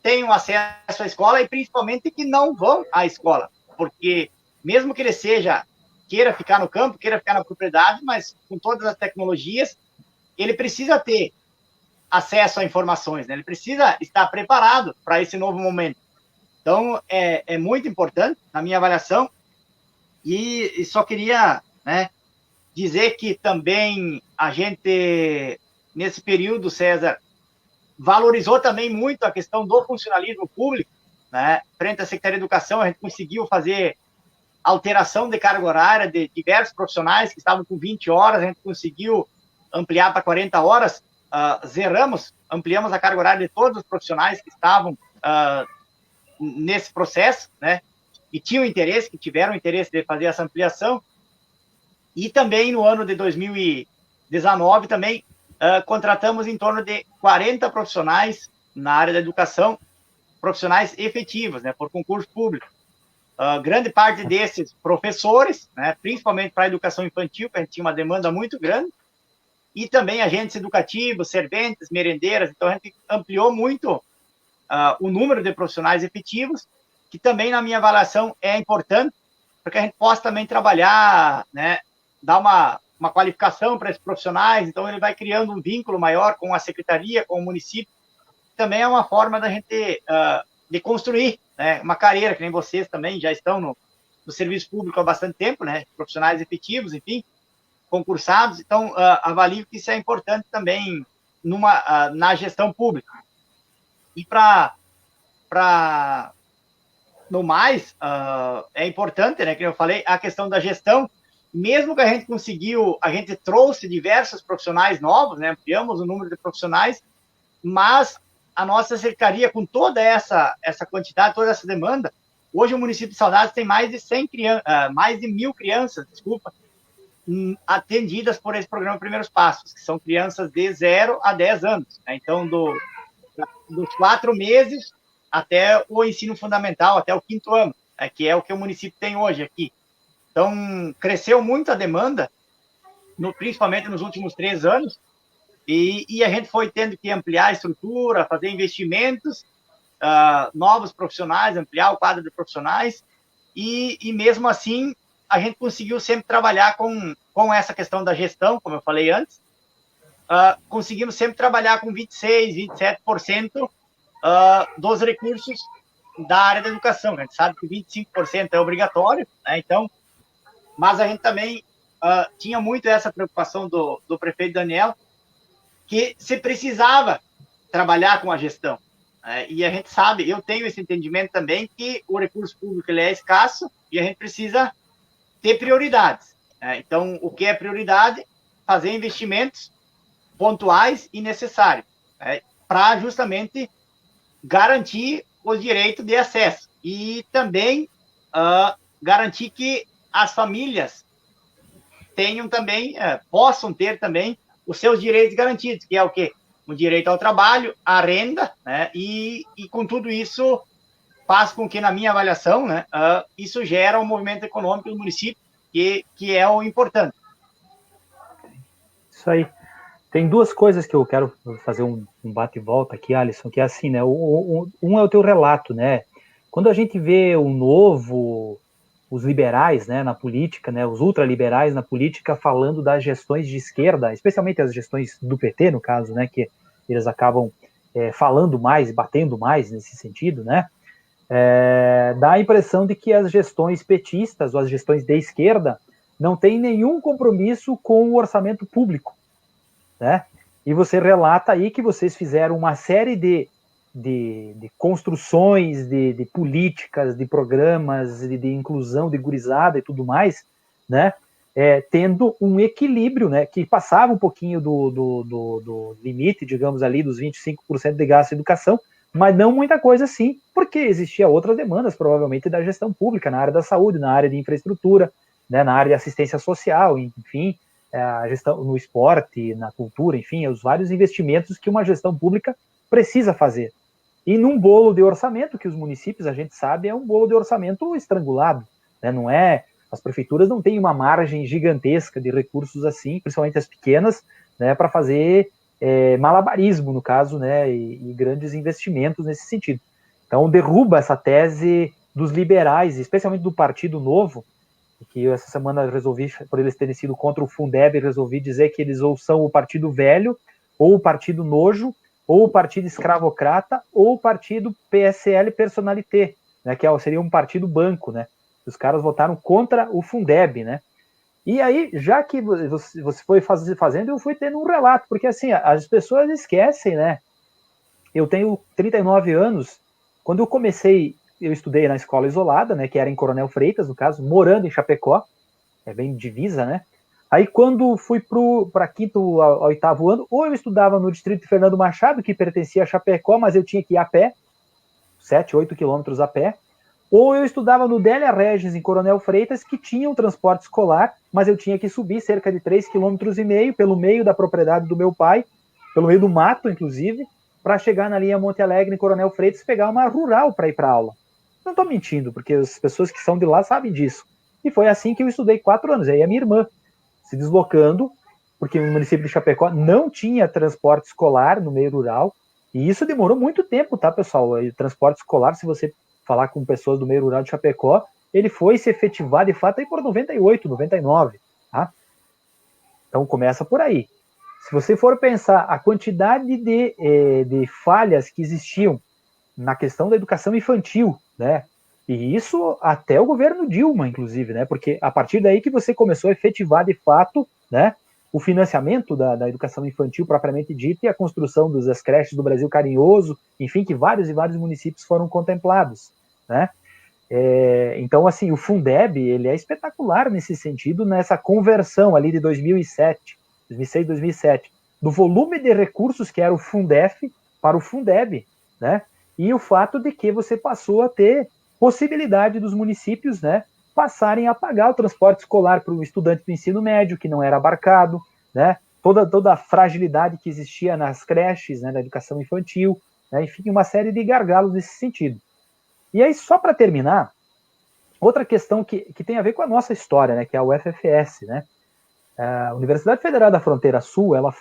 tenham acesso à escola e principalmente que não vão à escola, porque mesmo que ele queira ficar no campo, queira ficar na propriedade, mas com todas as tecnologias, ele precisa ter acesso a informações, né? Ele precisa estar preparado para esse novo momento. Então, é muito importante, na minha avaliação, e só queria, né, dizer que também a gente, nesse período, César, valorizou também muito a questão do funcionalismo público, né? Frente à Secretaria de Educação, a gente conseguiu fazer alteração de carga horária de diversos profissionais que estavam com 20 horas, a gente conseguiu ampliar para 40 horas, ampliamos a carga horária de todos os profissionais que estavam nesse processo, né, e que tiveram interesse de fazer essa ampliação, e também no ano de 2019 também contratamos em torno de 40 profissionais na área da educação, profissionais efetivos, né, por concurso público. Grande parte desses professores, né, principalmente para a educação infantil, que a gente tinha uma demanda muito grande, e também agentes educativos, serventes, merendeiras. Então, a gente ampliou muito o número de profissionais efetivos, que também, na minha avaliação, é importante, para que a gente possa também trabalhar, né, dar uma qualificação para esses profissionais. Então, ele vai criando um vínculo maior com a secretaria, com o município. Também é uma forma da gente de construir, né, uma carreira, que nem vocês também já estão no serviço público há bastante tempo, né, profissionais efetivos, enfim, concursados. Então, avalio que isso é importante também na gestão pública. E no mais, é importante, né, que eu falei, a questão da gestão, mesmo que a gente trouxe diversos profissionais novos, né, ampliamos o número de profissionais, mas a nossa secretaria, com toda essa quantidade, toda essa demanda, hoje o município de Saudades tem mais de 1.000 crianças, atendidas por esse programa Primeiros Passos, que são crianças de 0 a 10 anos, né? Então, dos 4 meses até o ensino fundamental, até o 5º ano, né? Que é o que o município tem hoje aqui. Então, cresceu muito a demanda, principalmente nos últimos 3 anos, e a gente foi tendo que ampliar a estrutura, fazer investimentos, novos profissionais, ampliar o quadro de profissionais, e mesmo assim a gente conseguiu sempre trabalhar com essa questão da gestão, como eu falei antes. Conseguimos sempre trabalhar com 26%, 27% dos recursos da área da educação. A gente sabe que 25% é obrigatório, né? Então, mas a gente também tinha muito essa preocupação do prefeito Daniel, que se precisava trabalhar com a gestão. E a gente sabe, eu tenho esse entendimento também, que o recurso público ele é escasso e a gente precisa ter prioridades. Então, o que é prioridade? Fazer investimentos pontuais e necessários, para justamente garantir o direito de acesso e também garantir que as famílias tenham também, possam ter também os seus direitos garantidos, que é o quê? O direito ao trabalho, à renda, né? E com tudo isso faz com que, na minha avaliação, né, isso gera um movimento econômico do município, que é o importante. Isso aí. Tem duas coisas que eu quero fazer um bate e volta aqui, Alisson, que é assim, né? Um é o teu relato, né? Quando a gente vê o Novo, os liberais, né, na política, né, os ultraliberais na política falando das gestões de esquerda, especialmente as gestões do PT, no caso, né, que eles acabam falando mais, batendo mais nesse sentido, né? Dá a impressão de que as gestões petistas ou as gestões de esquerda não têm nenhum compromisso com o orçamento público, né? E você relata aí que vocês fizeram uma série de construções, de políticas, de programas, de inclusão de gurizada e tudo mais, né? Tendo um equilíbrio, né? Que passava um pouquinho do limite, digamos ali, dos 25% de gasto em educação, mas não muita coisa assim, porque existia outras demandas, provavelmente, da gestão pública, na área da saúde, na área de infraestrutura, né? Na área de assistência social, enfim, a gestão no esporte, na cultura, enfim, os vários investimentos que uma gestão pública precisa fazer. E num bolo de orçamento, que os municípios, a gente sabe, é um bolo de orçamento estrangulado, né? Não é, as prefeituras não têm uma margem gigantesca de recursos assim, principalmente as pequenas, né, para fazer malabarismo, no caso, né, e grandes investimentos nesse sentido. Então, derruba essa tese dos liberais, especialmente do Partido Novo, que essa semana resolvi, por eles terem sido contra o Fundeb, resolvi dizer que eles ou são o Partido Velho, ou o Partido Nojo, ou o Partido Escravocrata, ou o Partido PSL Personalité, né, que seria um partido banco, né? Os caras votaram contra o Fundeb, né? E aí, já que você foi fazendo, eu fui tendo um relato, porque assim, as pessoas esquecem, né? Eu tenho 39 anos, quando eu comecei, eu estudei na escola isolada, né, que era em Coronel Freitas, no caso, morando em Chapecó, bem divisa, né? Aí, quando fui para quinto ao oitavo ano, ou eu estudava no distrito de Fernando Machado, que pertencia a Chapecó, mas eu tinha que ir a pé, 7, 8 quilômetros a pé, ou eu estudava no Délia Regis, em Coronel Freitas, que tinha um transporte escolar, mas eu tinha que subir cerca de 3,5 km pelo meio da propriedade do meu pai, pelo meio do mato, inclusive, para chegar na linha Monte Alegre, em Coronel Freitas, pegar uma rural para ir para aula. Não estou mentindo, porque as pessoas que são de lá sabem disso. E foi assim que eu estudei 4 anos. Aí a minha irmã se deslocando, porque o município de Chapecó não tinha transporte escolar no meio rural, e isso demorou muito tempo, tá, pessoal? O transporte escolar, se você falar com pessoas do meio rural de Chapecó, ele foi se efetivar de fato aí por 98, 99, tá? Então começa por aí. Se você for pensar a quantidade de falhas que existiam na questão da educação infantil, né? E isso até o governo Dilma, inclusive, né? Porque a partir daí que você começou a efetivar de fato, né, o financiamento da educação infantil propriamente dita e a construção das creches do Brasil Carinhoso, enfim, que vários e vários municípios foram contemplados, né? Então, assim, o Fundeb, ele é espetacular nesse sentido, nessa conversão ali de 2007, 2006, 2007, do volume de recursos que era o Fundef para o Fundeb, né? E o fato de que você passou a ter possibilidade dos municípios, né, passarem a pagar o transporte escolar para o estudante do ensino médio, que não era abarcado, né? Toda a fragilidade que existia nas creches, né, da educação infantil, né? Enfim, uma série de gargalos nesse sentido. E aí, só para terminar, outra questão que tem a ver com a nossa história, né, que é a UFFS, né? A Universidade Federal da Fronteira Sul, ela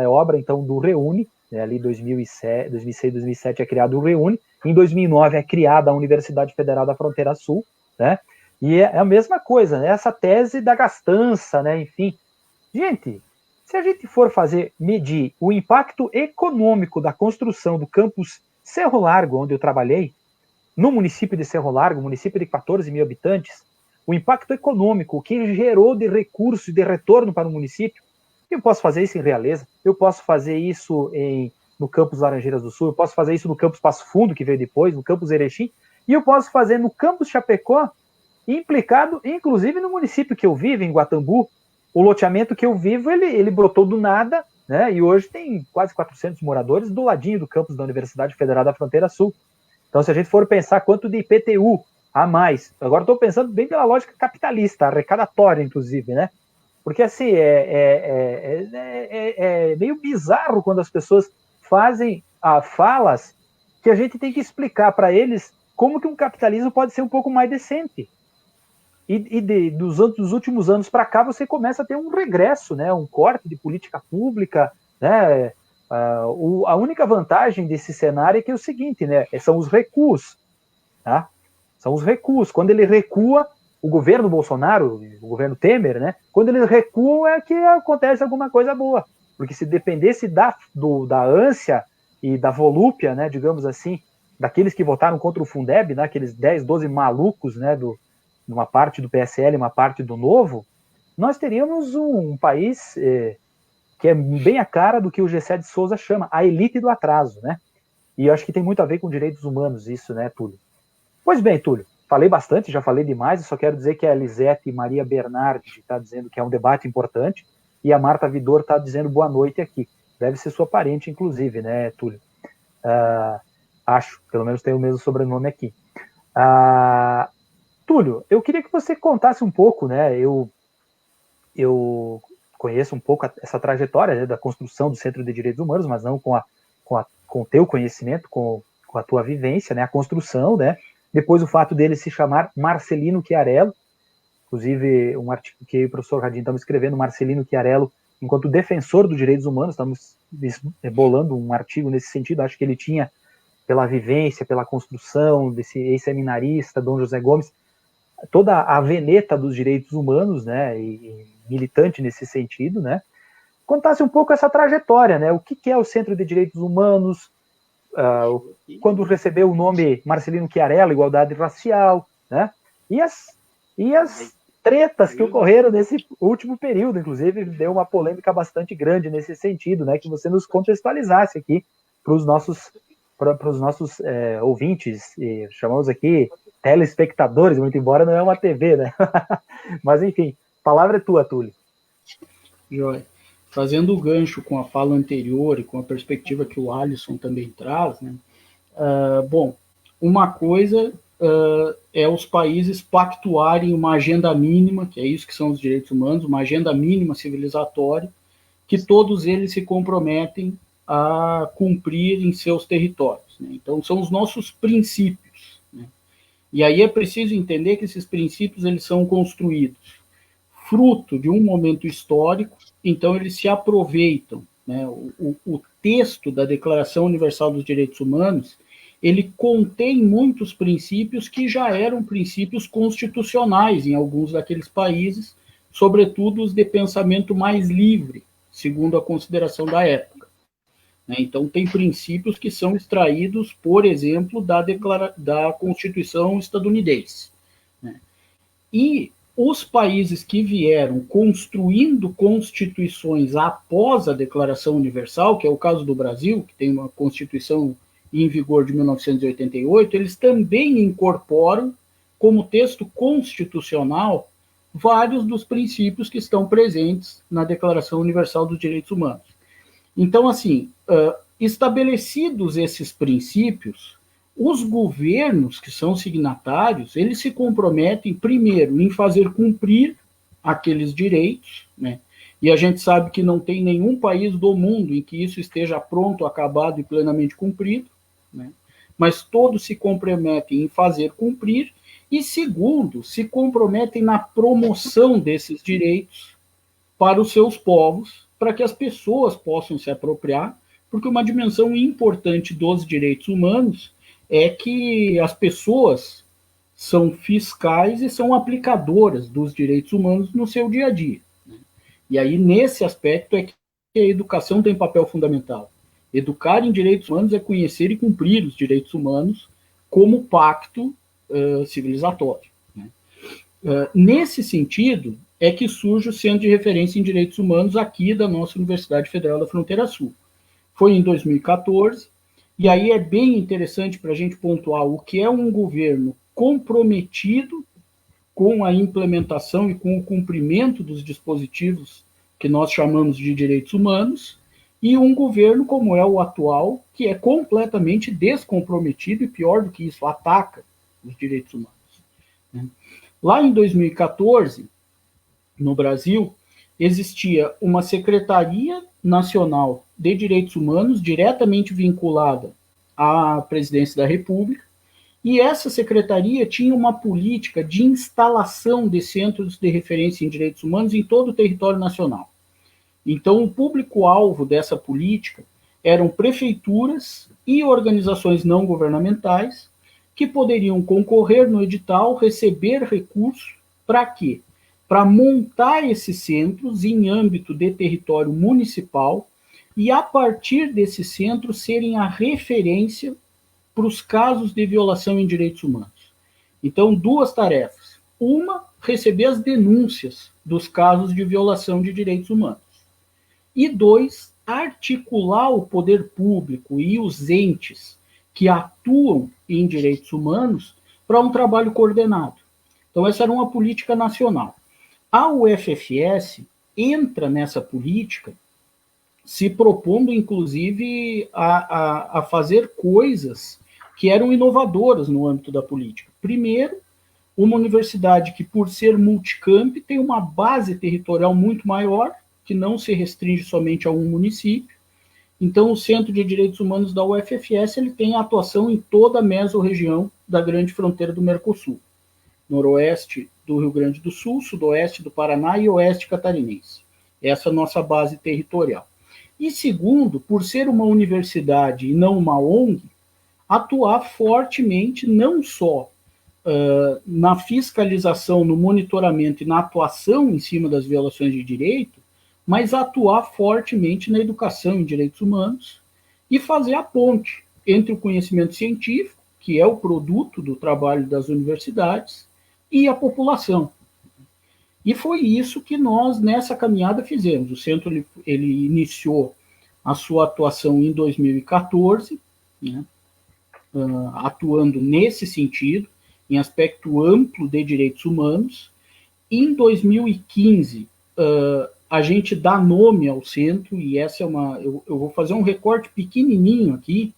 é obra, então, do REUNE, né, ali 2006, 2007 é criado o REUNE, Em 2009 é criada a Universidade Federal da Fronteira Sul, né? E é a mesma coisa, né? Essa tese da gastança, né? Enfim, gente, se a gente for medir o impacto econômico da construção do campus Cerro Largo, onde eu trabalhei, no município de Cerro Largo, município de 14 mil habitantes, o impacto econômico, o que gerou de recurso e de retorno para o município, eu posso fazer isso em Realeza, eu posso fazer isso no campus Laranjeiras do Sul, eu posso fazer isso no campus Passo Fundo, que veio depois, no campus Erechim, e eu posso fazer no campus Chapecó, implicado, inclusive, no município que eu vivo, em Guatambu. O loteamento que eu vivo, ele brotou do nada, né? E hoje tem quase 400 moradores do ladinho do campus da Universidade Federal da Fronteira Sul. Então, se a gente for pensar quanto de IPTU a mais, agora estou pensando bem pela lógica capitalista, arrecadatória, inclusive, né? Porque, assim, é meio bizarro quando as pessoas fazem falas que a gente tem que explicar para eles como que um capitalismo pode ser um pouco mais decente. Dos últimos anos para cá, você começa a ter um regresso, né, um corte de política pública, né? A única vantagem desse cenário é que é o seguinte, né, são os recuos, tá? São os recuos. Quando ele recua, o governo Bolsonaro, o governo Temer, né, quando eles recuam é que acontece alguma coisa boa, porque se dependesse da ânsia e da volúpia, né, digamos assim, daqueles que votaram contra o Fundeb, né, aqueles 10, 12 malucos, né, uma parte do PSL, uma parte do Novo, nós teríamos um país que é bem a cara do que o Gessé de Souza chama a elite do atraso, né? E eu acho que tem muito a ver com direitos humanos isso, né, Túlio? Pois bem, Túlio, falei bastante, já falei demais, eu só quero dizer que a Elisete Maria Bernardi está dizendo que é um debate importante, e a Marta Vidor está dizendo boa noite aqui. Deve ser sua parente, inclusive, né, Túlio? Acho, pelo menos tem o mesmo sobrenome aqui. Túlio, eu queria que você contasse um pouco, né? Eu conheço um pouco essa trajetória, né, da construção do Centro de Direitos Humanos, mas não com o teu conhecimento, com a tua vivência, né? A construção, né? Depois o fato dele se chamar Marcelino Chiarello, inclusive um artigo que o professor Radinho estava escrevendo, Marcelino Chiarello, enquanto defensor dos direitos humanos, estamos bolando um artigo nesse sentido, acho que ele tinha, pela vivência, pela construção desse ex-seminarista, Dom José Gomes, toda a veneta dos direitos humanos, né, e militante nesse sentido, né, contasse um pouco essa trajetória, né, o que é o Centro de Direitos Humanos, quando recebeu o nome Marcelino Chiarello, igualdade racial, né, e as tretas que ocorreram nesse último período, inclusive deu uma polêmica bastante grande nesse sentido, né, que você nos contextualizasse aqui para os nossos ouvintes, e chamamos aqui telespectadores, muito embora não é uma TV, né? Mas, enfim, a palavra é tua, Túlio. Joia. Fazendo o gancho com a fala anterior e com a perspectiva que o Alisson também traz, né? Bom, uma coisa é os países pactuarem uma agenda mínima, que é isso que são os direitos humanos, uma agenda mínima civilizatória, que todos eles se comprometem a cumprir em seus territórios, né? Então, são os nossos princípios, né? E aí é preciso entender que esses princípios eles são construídos fruto de um momento histórico, então eles se aproveitam, né? O texto da Declaração Universal dos Direitos Humanos, ele contém muitos princípios que já eram princípios constitucionais em alguns daqueles países, sobretudo os de pensamento mais livre, segundo a consideração da época. Então, tem princípios que são extraídos, por exemplo, da Constituição estadunidense. E os países que vieram construindo constituições após a Declaração Universal, que é o caso do Brasil, que tem uma Constituição em vigor de 1988, eles também incorporam, como texto constitucional, vários dos princípios que estão presentes na Declaração Universal dos Direitos Humanos. Então, assim, estabelecidos esses princípios, os governos que são signatários, eles se comprometem, primeiro, em fazer cumprir aqueles direitos, né? E a gente sabe que não tem nenhum país do mundo em que isso esteja pronto, acabado e plenamente cumprido, né? Mas todos se comprometem em fazer cumprir, e segundo, se comprometem na promoção desses direitos para os seus povos, para que as pessoas possam se apropriar, porque uma dimensão importante dos direitos humanos é que as pessoas são fiscais e são aplicadoras dos direitos humanos no seu dia a dia. E aí, nesse aspecto, é que a educação tem papel fundamental. Educar em direitos humanos é conhecer e cumprir os direitos humanos como pacto civilizatório. Né? Nesse sentido, é que surge o Centro de Referência em Direitos Humanos aqui da nossa Universidade Federal da Fronteira Sul. Foi em 2014, e aí é bem interessante para a gente pontuar o que é um governo comprometido com a implementação e com o cumprimento dos dispositivos que nós chamamos de direitos humanos, e um governo como é o atual, que é completamente descomprometido e, pior do que isso, ataca os direitos humanos. Lá em 2014, no Brasil, existia uma Secretaria Nacional de Direitos Humanos diretamente vinculada à Presidência da República, e essa secretaria tinha uma política de instalação de centros de referência em direitos humanos em todo o território nacional. Então, o público-alvo dessa política eram prefeituras e organizações não governamentais que poderiam concorrer no edital, receber recursos para quê? Para montar esses centros em âmbito de território municipal e, a partir desses centros, serem a referência para os casos de violação em direitos humanos. Então, duas tarefas. Uma, receber as denúncias dos casos de violação de direitos humanos. E dois, articular o poder público e os entes que atuam em direitos humanos para um trabalho coordenado. Então, essa era uma política nacional. A UFFS entra nessa política se propondo, inclusive, a fazer coisas que eram inovadoras no âmbito da política. Primeiro, uma universidade que, por ser multicamp, tem uma base territorial muito maior, que não se restringe somente a um município. Então, o Centro de Direitos Humanos da UFFS ele tem atuação em toda a mesorregião da grande fronteira do Mercosul. Noroeste do Rio Grande do Sul, sudoeste do Paraná e oeste catarinense. Essa é a nossa base territorial. E segundo, por ser uma universidade e não uma ONG, atuar fortemente não só na fiscalização, no monitoramento e na atuação em cima das violações de direito, mas atuar fortemente na educação em direitos humanos e fazer a ponte entre o conhecimento científico, que é o produto do trabalho das universidades, e a população. E foi isso que nós, nessa caminhada, fizemos. O centro ele iniciou a sua atuação em 2014, né, atuando nesse sentido, em aspecto amplo de direitos humanos. Em 2015, a gente dá nome ao centro, e essa é uma... Eu vou fazer um recorte pequenininho aqui,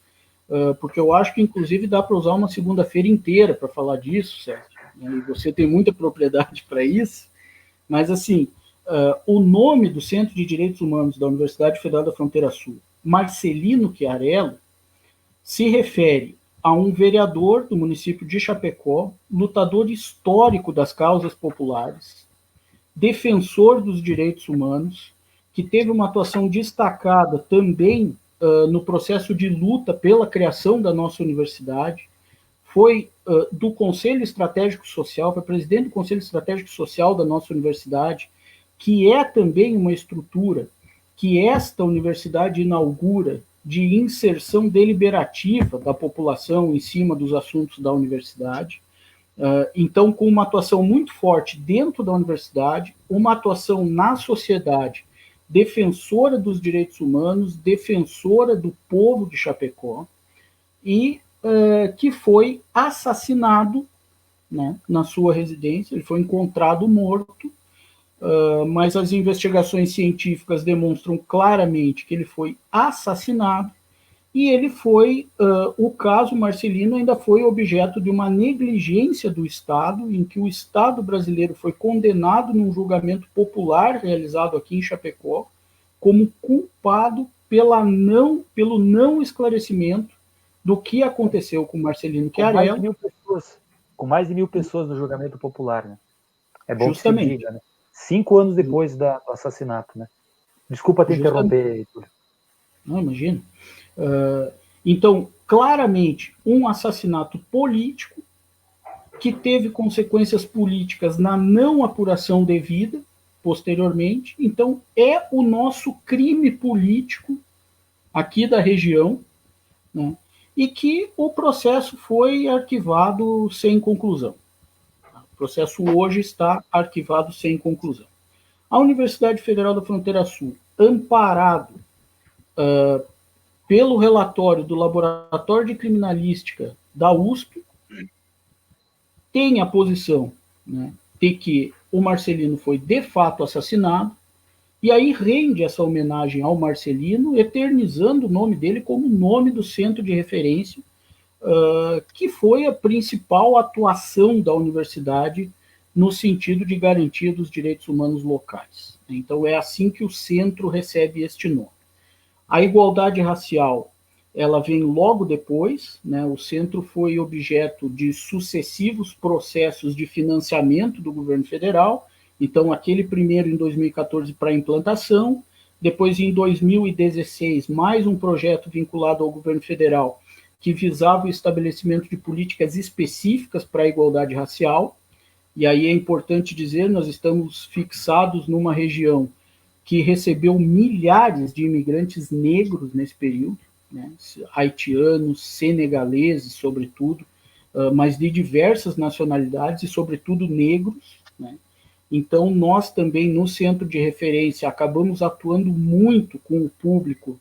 porque eu acho que, inclusive, dá para usar uma segunda-feira inteira para falar disso, Sérgio. E você tem muita propriedade para isso, mas, assim, o nome do Centro de Direitos Humanos da Universidade Federal da Fronteira Sul, Marcelino Chiarello, se refere a um vereador do município de Chapecó, lutador histórico das causas populares, defensor dos direitos humanos, que teve uma atuação destacada também no processo de luta pela criação da nossa universidade, foi do Conselho Estratégico Social, foi presidente do Conselho Estratégico Social da nossa universidade, que é também uma estrutura que esta universidade inaugura de inserção deliberativa da população em cima dos assuntos da universidade. Então, com uma atuação muito forte dentro da universidade, uma atuação na sociedade, defensora dos direitos humanos, defensora do povo de Chapecó, e que foi assassinado, né, na sua residência. Ele foi encontrado morto, mas as investigações científicas demonstram claramente que ele foi assassinado, e ele foi, o caso Marcelino ainda foi objeto de uma negligência do Estado, em que o Estado brasileiro foi condenado num julgamento popular realizado aqui em Chapecó, como culpado pelo não esclarecimento do que aconteceu com Marcelino Chiarello. Com mais de 1.000 pessoas no julgamento popular, né? É bom Justamente. que se diga, né? 5 anos depois do assassinato, né? Desculpa te interromper, Túlio. Não, imagina. Então, claramente um assassinato político que teve consequências políticas na não apuração devida posteriormente. Então, é o nosso crime político aqui da região, né, e que o processo foi arquivado sem conclusão. O processo hoje está arquivado sem conclusão. A Universidade Federal da Fronteira Sul, amparado pelo relatório do Laboratório de Criminalística da USP, tem a posição, né, de que o Marcelino foi de fato assassinado, e aí rende essa homenagem ao Marcelino, eternizando o nome dele como nome do centro de referência, que foi a principal atuação da universidade no sentido de garantia dos direitos humanos locais. Então é assim que o centro recebe este nome. A igualdade racial, ela vem logo depois, né? O centro foi objeto de sucessivos processos de financiamento do governo federal. Então, aquele primeiro em 2014 para implantação, depois em 2016, mais um projeto vinculado ao governo federal que visava o estabelecimento de políticas específicas para a igualdade racial. E aí é importante dizer, nós estamos fixados numa região que recebeu milhares de imigrantes negros nesse período, né, haitianos, senegaleses, sobretudo, mas de diversas nacionalidades e, sobretudo, negros, né. Então, nós também, no centro de referência, acabamos atuando muito com o público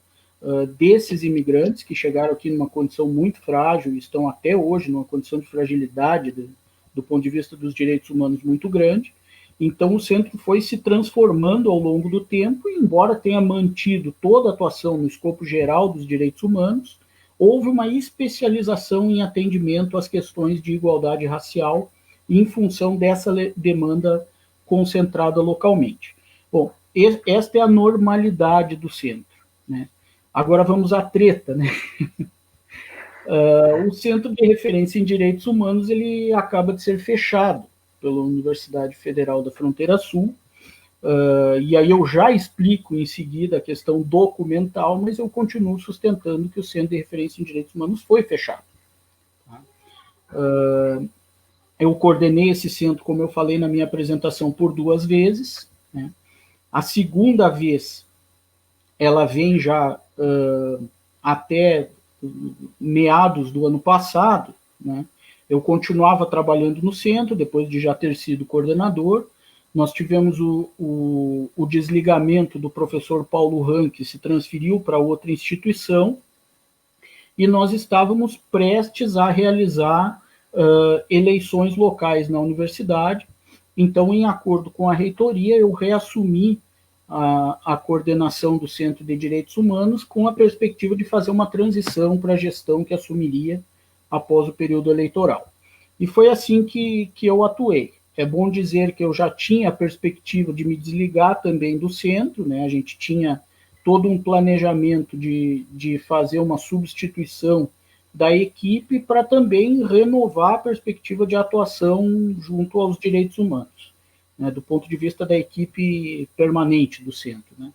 desses imigrantes que chegaram aqui numa condição muito frágil e estão até hoje numa condição de fragilidade do ponto de vista dos direitos humanos muito grande. Então, o centro foi se transformando ao longo do tempo, e embora tenha mantido toda a atuação no escopo geral dos direitos humanos, houve uma especialização em atendimento às questões de igualdade racial em função dessa demanda concentrada localmente. Bom, esta é a normalidade do centro, né? Agora vamos à treta, né? O Centro de Referência em Direitos Humanos, ele acaba de ser fechado pela Universidade Federal da Fronteira Sul, e aí eu já explico em seguida a questão documental, mas eu continuo sustentando que o Centro de Referência em Direitos Humanos foi fechado. Tá? Eu coordenei esse centro, como eu falei na minha apresentação, por 2 vezes, né? A segunda vez, ela vem já até meados do ano passado, né? Eu continuava trabalhando no centro, depois de já ter sido coordenador. Nós tivemos o desligamento do professor Paulo Ran, que se transferiu para outra instituição, e nós estávamos prestes a realizar eleições locais na universidade. Então, em acordo com a reitoria, eu reassumi a coordenação do Centro de Direitos Humanos com a perspectiva de fazer uma transição para a gestão que assumiria após o período eleitoral. E foi assim que eu atuei. É bom dizer que eu já tinha a perspectiva de me desligar também do centro, né? A gente tinha todo um planejamento de fazer uma substituição da equipe para também renovar a perspectiva de atuação junto aos direitos humanos, né? Do ponto de vista da equipe permanente do centro, né?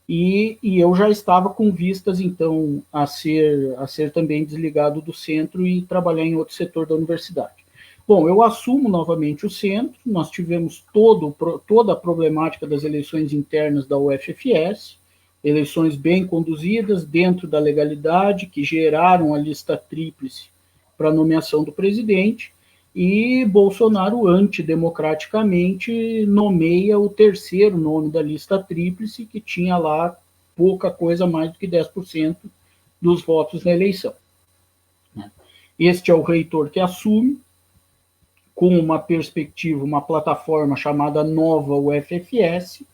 E eu já estava com vistas, então, a ser também desligado do centro e trabalhar em outro setor da universidade. Bom, eu assumo novamente o centro, nós tivemos toda a problemática das eleições internas da UFFS, eleições bem conduzidas, dentro da legalidade, que geraram a lista tríplice para a nomeação do presidente, e Bolsonaro, antidemocraticamente, nomeia o terceiro nome da lista tríplice, que tinha lá pouca coisa mais do que 10% dos votos na eleição. Este é o reitor que assume, com uma perspectiva, uma plataforma chamada Nova UFFS,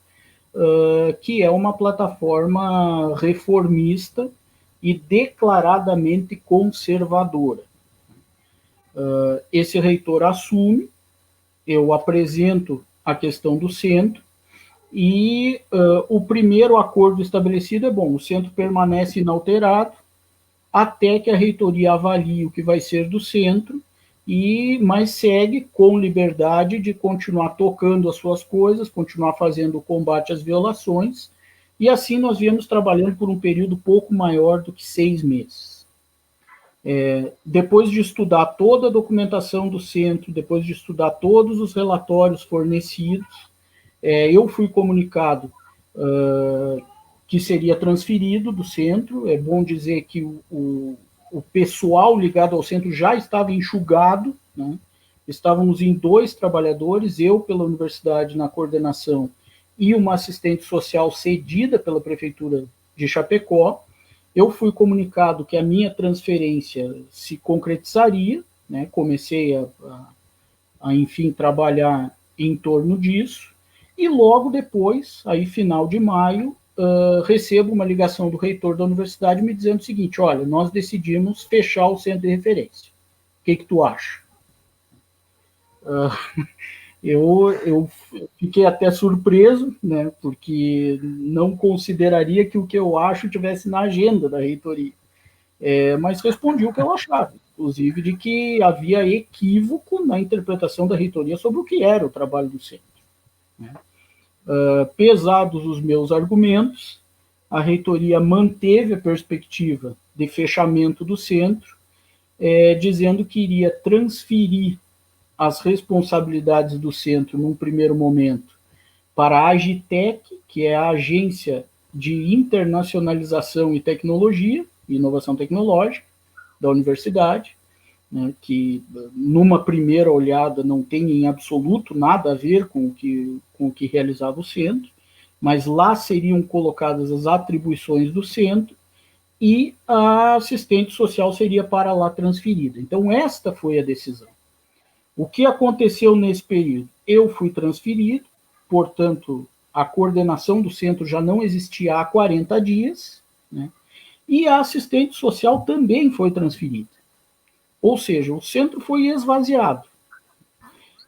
que é uma plataforma reformista e declaradamente conservadora. Esse reitor assume, eu apresento a questão do centro, e o primeiro acordo estabelecido é, bom, o centro permanece inalterado até que a reitoria avalie o que vai ser do centro, mas segue com liberdade de continuar tocando as suas coisas, continuar fazendo o combate às violações, e assim nós viemos trabalhando por um período pouco maior do que 6 meses. Depois de estudar toda a documentação do centro, depois de estudar todos os relatórios fornecidos, eu fui comunicado que seria transferido do centro. É bom dizer que o pessoal ligado ao centro já estava enxugado, né? Estávamos em 2 trabalhadores, eu pela universidade na coordenação e uma assistente social cedida pela prefeitura de Chapecó. Eu fui comunicado que a minha transferência se concretizaria, né? Comecei a, enfim, trabalhar em torno disso, e logo depois, aí final de maio, recebo uma ligação do reitor da universidade me dizendo o seguinte: olha, nós decidimos fechar o centro de referência. O que tu acha? Eu fiquei até surpreso, né, porque não consideraria que o que eu acho estivesse na agenda da reitoria. Mas respondi o que eu achava, inclusive de que havia equívoco na interpretação da reitoria sobre o que era o trabalho do centro, né? Pesados os meus argumentos, a reitoria manteve a perspectiva de fechamento do centro, dizendo que iria transferir as responsabilidades do centro, num primeiro momento, para a Agitec, que é a Agência de Internacionalização e Tecnologia, Inovação Tecnológica, da universidade, né, que, numa primeira olhada, não tem em absoluto nada a ver com o que realizava o centro, mas lá seriam colocadas as atribuições do centro e a assistente social seria para lá transferida. Então, esta foi a decisão. O que aconteceu nesse período? Eu fui transferido, portanto, a coordenação do centro já não existia há 40 dias, né? E a assistente social também foi transferida. Ou seja, o centro foi esvaziado.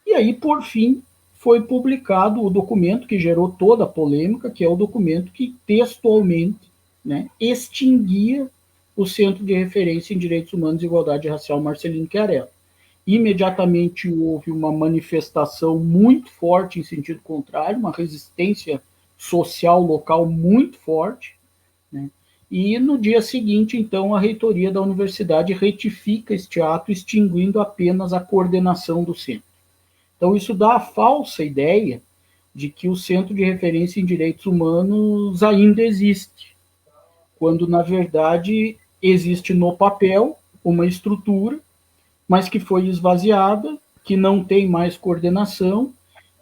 E aí, por fim, foi publicado o documento que gerou toda a polêmica, que é o documento que textualmente, né, extinguia o Centro de Referência em Direitos Humanos e Igualdade Racial Marcelino Chiarello. Imediatamente houve uma manifestação muito forte em sentido contrário, uma resistência social local muito forte, né? E no dia seguinte, então, a reitoria da universidade retifica este ato, extinguindo apenas a coordenação do centro. Então, isso dá a falsa ideia de que o Centro de Referência em Direitos Humanos ainda existe, quando, na verdade, existe no papel uma estrutura, mas que foi esvaziada, que não tem mais coordenação,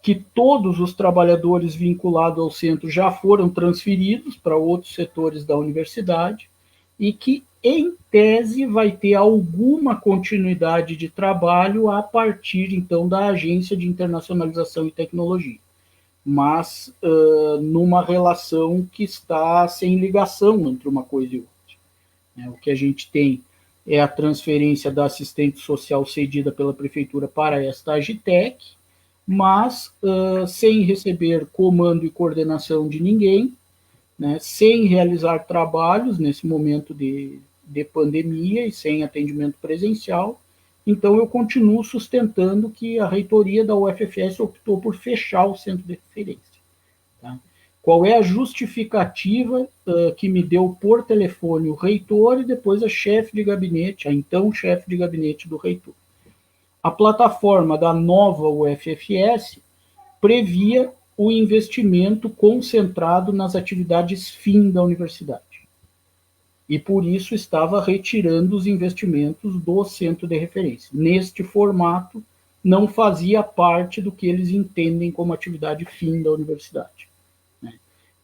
que todos os trabalhadores vinculados ao centro já foram transferidos para outros setores da universidade e que, em tese, vai ter alguma continuidade de trabalho a partir, então, da Agência de Internacionalização e Tecnologia, mas numa relação que está sem ligação entre uma coisa e outra. O que a gente tem é a transferência da assistente social cedida pela prefeitura para esta Agitec, mas sem receber comando e coordenação de ninguém, né, sem realizar trabalhos nesse momento de pandemia e sem atendimento presencial. Então, eu continuo sustentando que a reitoria da UFFS optou por fechar o centro de referência. Tá? Qual é a justificativa que me deu por telefone o reitor e depois a chefe de gabinete, a então chefe de gabinete do reitor? A plataforma da nova UFFS previa o investimento concentrado nas atividades fim da universidade. E por isso estava retirando os investimentos do centro de referência. Neste formato, não fazia parte do que eles entendem como atividade fim da universidade.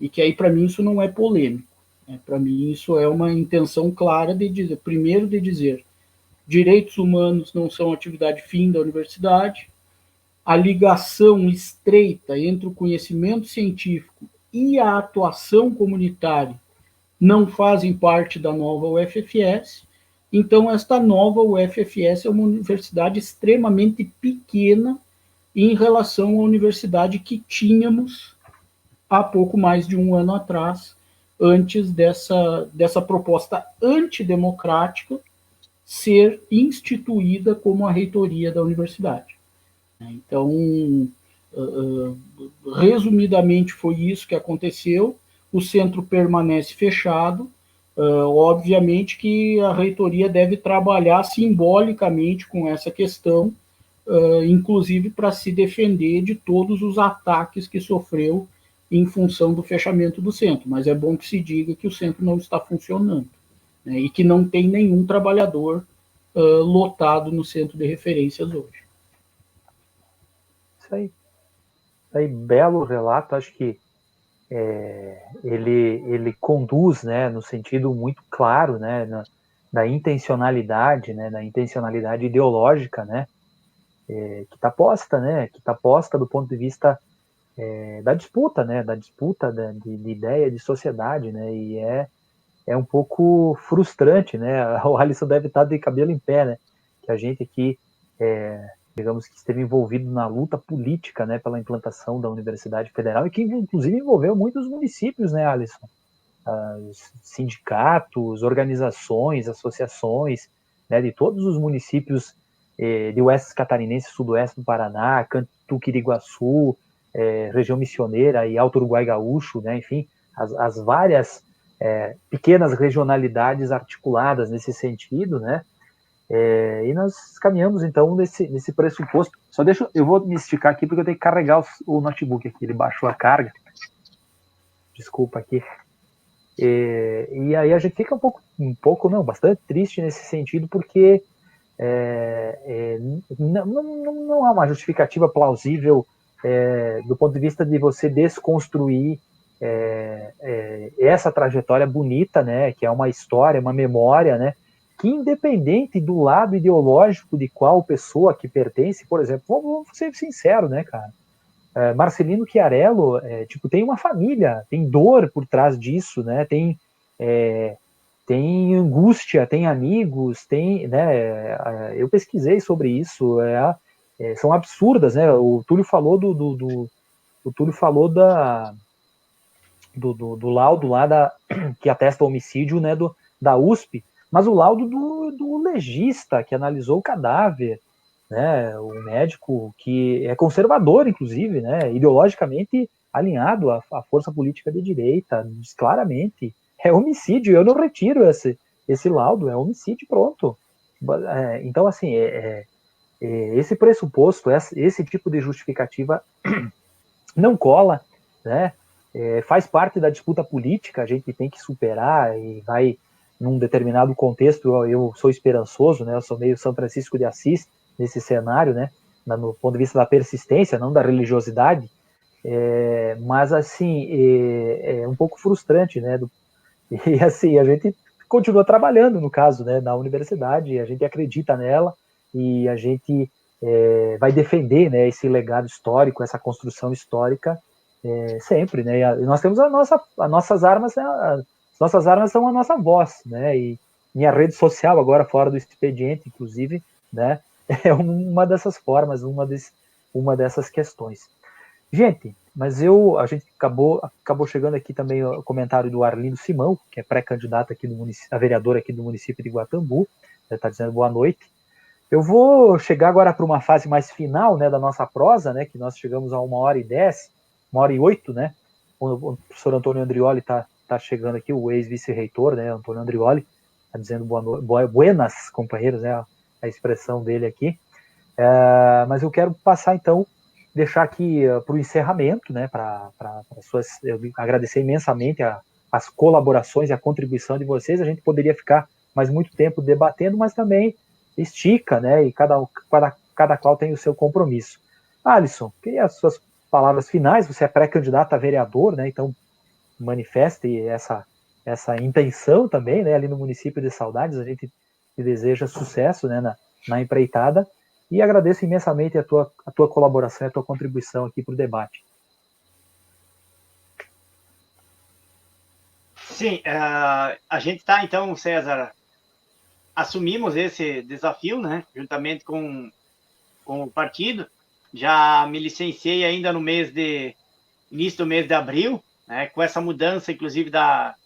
E que aí, para mim, isso não é polêmico. Para mim, isso é uma intenção clara de dizer, primeiro, de dizer, direitos humanos não são atividade fim da universidade, a ligação estreita entre o conhecimento científico e a atuação comunitária não fazem parte da nova UFFS. Então, esta nova UFFS é uma universidade extremamente pequena em relação à universidade que tínhamos há pouco mais de um ano atrás, antes dessa proposta antidemocrática ser instituída como a reitoria da universidade. Então, resumidamente, foi isso que aconteceu. O centro permanece fechado, Obviamente que a reitoria deve trabalhar simbolicamente com essa questão, inclusive para se defender de todos os ataques que sofreu em função do fechamento do centro. Mas é bom que se diga que o centro não está funcionando, né, e que não tem nenhum trabalhador lotado no centro de referências hoje. Isso aí, belo relato. Acho que ele conduz, né, no sentido muito claro, né, da intencionalidade, né, da intencionalidade ideológica, né, que está posta, né, que está posta do ponto de vista da disputa, né, de ideia de sociedade, né, e é um pouco frustrante, né, o Alisson deve estar de cabelo em pé, né, que a gente aqui, digamos que esteve envolvido na luta política, né, pela implantação da Universidade Federal, e que inclusive envolveu muitos municípios, né, Alisson? Sindicatos, organizações, associações, né, de todos os municípios de Oeste Catarinense, Sudoeste do Paraná, Cantuquiriguaçu, região missioneira e Alto Uruguai Gaúcho, né, enfim, as várias pequenas regionalidades articuladas nesse sentido, né, e nós caminhamos, então, nesse pressuposto. Só eu vou me esticar aqui, porque eu tenho que carregar o notebook aqui, ele baixou a carga. Desculpa aqui. E aí a gente fica bastante triste nesse sentido, porque não há uma justificativa plausível do ponto de vista de você desconstruir essa trajetória bonita, né, que é uma história, uma memória, né, que independente do lado ideológico de qual pessoa que pertence, por exemplo, vamos ser sinceros, né, cara? Marcelino Chiarello, tem uma família, tem dor por trás disso, né? Tem angústia, tem amigos, né? Eu pesquisei sobre isso, são absurdas, né? O Túlio falou o Túlio falou do laudo lá que atesta o homicídio, né? Da USP, mas o laudo do legista que analisou o cadáver, né, o médico que é conservador, inclusive, né, ideologicamente alinhado à força política de direita, diz claramente, é homicídio, eu não retiro esse laudo, é homicídio, pronto. Então, assim, esse pressuposto, esse tipo de justificativa não cola, né, faz parte da disputa política, a gente tem que superar e vai, num determinado contexto, eu sou esperançoso, né, eu sou meio São Francisco de Assis, nesse cenário, né, no ponto de vista da persistência, não da religiosidade, mas assim, é um pouco frustrante, né, e assim, a gente continua trabalhando, no caso, né, na universidade, a gente acredita nela, e a gente vai defender, né, esse legado histórico, essa construção histórica, sempre, né, e nós temos as nossas armas, né, as nossas armas são a nossa voz, né, e minha rede social, agora fora do expediente, inclusive, né, é uma dessas formas, uma dessas questões. Gente, mas a gente acabou chegando aqui também o comentário do Arlindo Simão, que é pré-candidato aqui a vereador aqui do município de Guatambu, está dizendo boa noite. Eu vou chegar agora para uma fase mais final, né, da nossa prosa, né, que nós chegamos a 1h10, 1h08, né, o professor Antônio Andrioli está chegando aqui, o ex-vice-reitor, né, Antônio Andrioli, está dizendo buenas, companheiros, né, a expressão dele aqui, mas eu quero passar então, deixar aqui para o encerramento, né, eu agradecer imensamente as colaborações e a contribuição de vocês. A gente poderia ficar mais muito tempo debatendo, mas também estica, né, e cada qual tem o seu compromisso. Alisson, queria as suas palavras finais. Você é pré-candidato a vereador, né, então manifeste essa intenção também, né, ali no município de Saudades. A gente te deseja sucesso, né, na empreitada, e agradeço imensamente a tua colaboração e a tua contribuição aqui para o debate. Sim, a gente está, então, César, assumimos esse desafio, né, juntamente com o partido. Já me licenciei ainda no início do mês de abril, né, com essa mudança, inclusive, da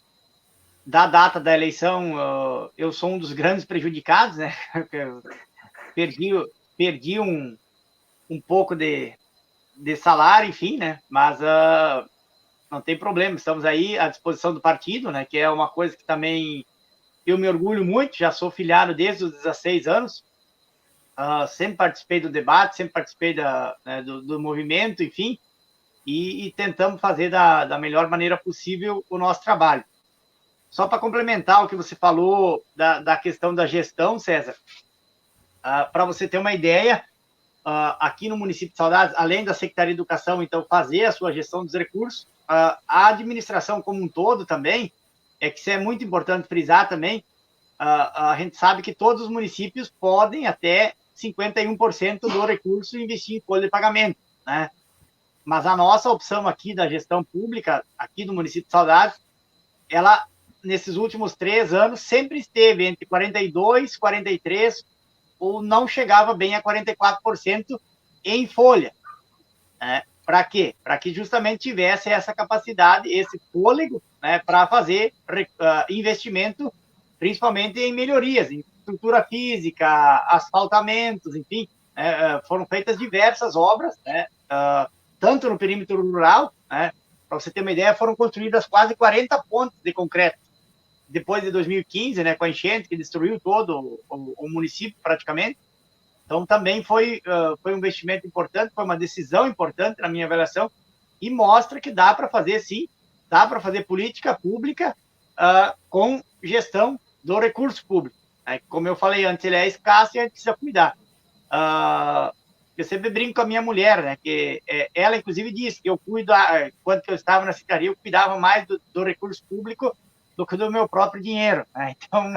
data da eleição. Eu sou um dos grandes prejudicados, né, perdi um pouco de salário, enfim, né, mas não tem problema, estamos aí à disposição do partido, né, que é uma coisa que também eu me orgulho muito, já sou filiado desde os 16 anos, sempre participei do debate, sempre participei do movimento, enfim, e tentamos fazer da melhor maneira possível o nosso trabalho. Só para complementar o que você falou da questão da gestão, César, para você ter uma ideia, aqui no município de Saudades, além da Secretaria de Educação, então, fazer a sua gestão dos recursos, a administração como um todo também, que isso é muito importante frisar também, a gente sabe que todos os municípios podem até 51% do recurso investir em folha de pagamento, né? Mas a nossa opção aqui da gestão pública, aqui do município de Saudades, ela, nesses últimos 3 anos, sempre esteve entre 42%, 43%, ou não chegava bem a 44% em folha. Né? Para quê? Para que justamente tivesse essa capacidade, esse fôlego, né, para fazer investimento, principalmente em melhorias, em estrutura física, asfaltamentos, enfim, foram feitas diversas obras, né, tanto no perímetro rural, né, para você ter uma ideia, foram construídas quase 40 pontes de concreto, depois de 2015, né, com a enchente que destruiu todo o município praticamente. Então também foi um investimento importante, foi uma decisão importante na minha avaliação e mostra que dá para fazer, sim, dá para fazer política pública com gestão do recurso público. Como eu falei antes, ele é escasso e a gente precisa cuidar. Eu sempre brinco com a minha mulher, né, que ela inclusive disse que eu cuido, quando eu estava na secretaria, eu cuidava mais do recurso público do que do meu próprio dinheiro. Né? Então,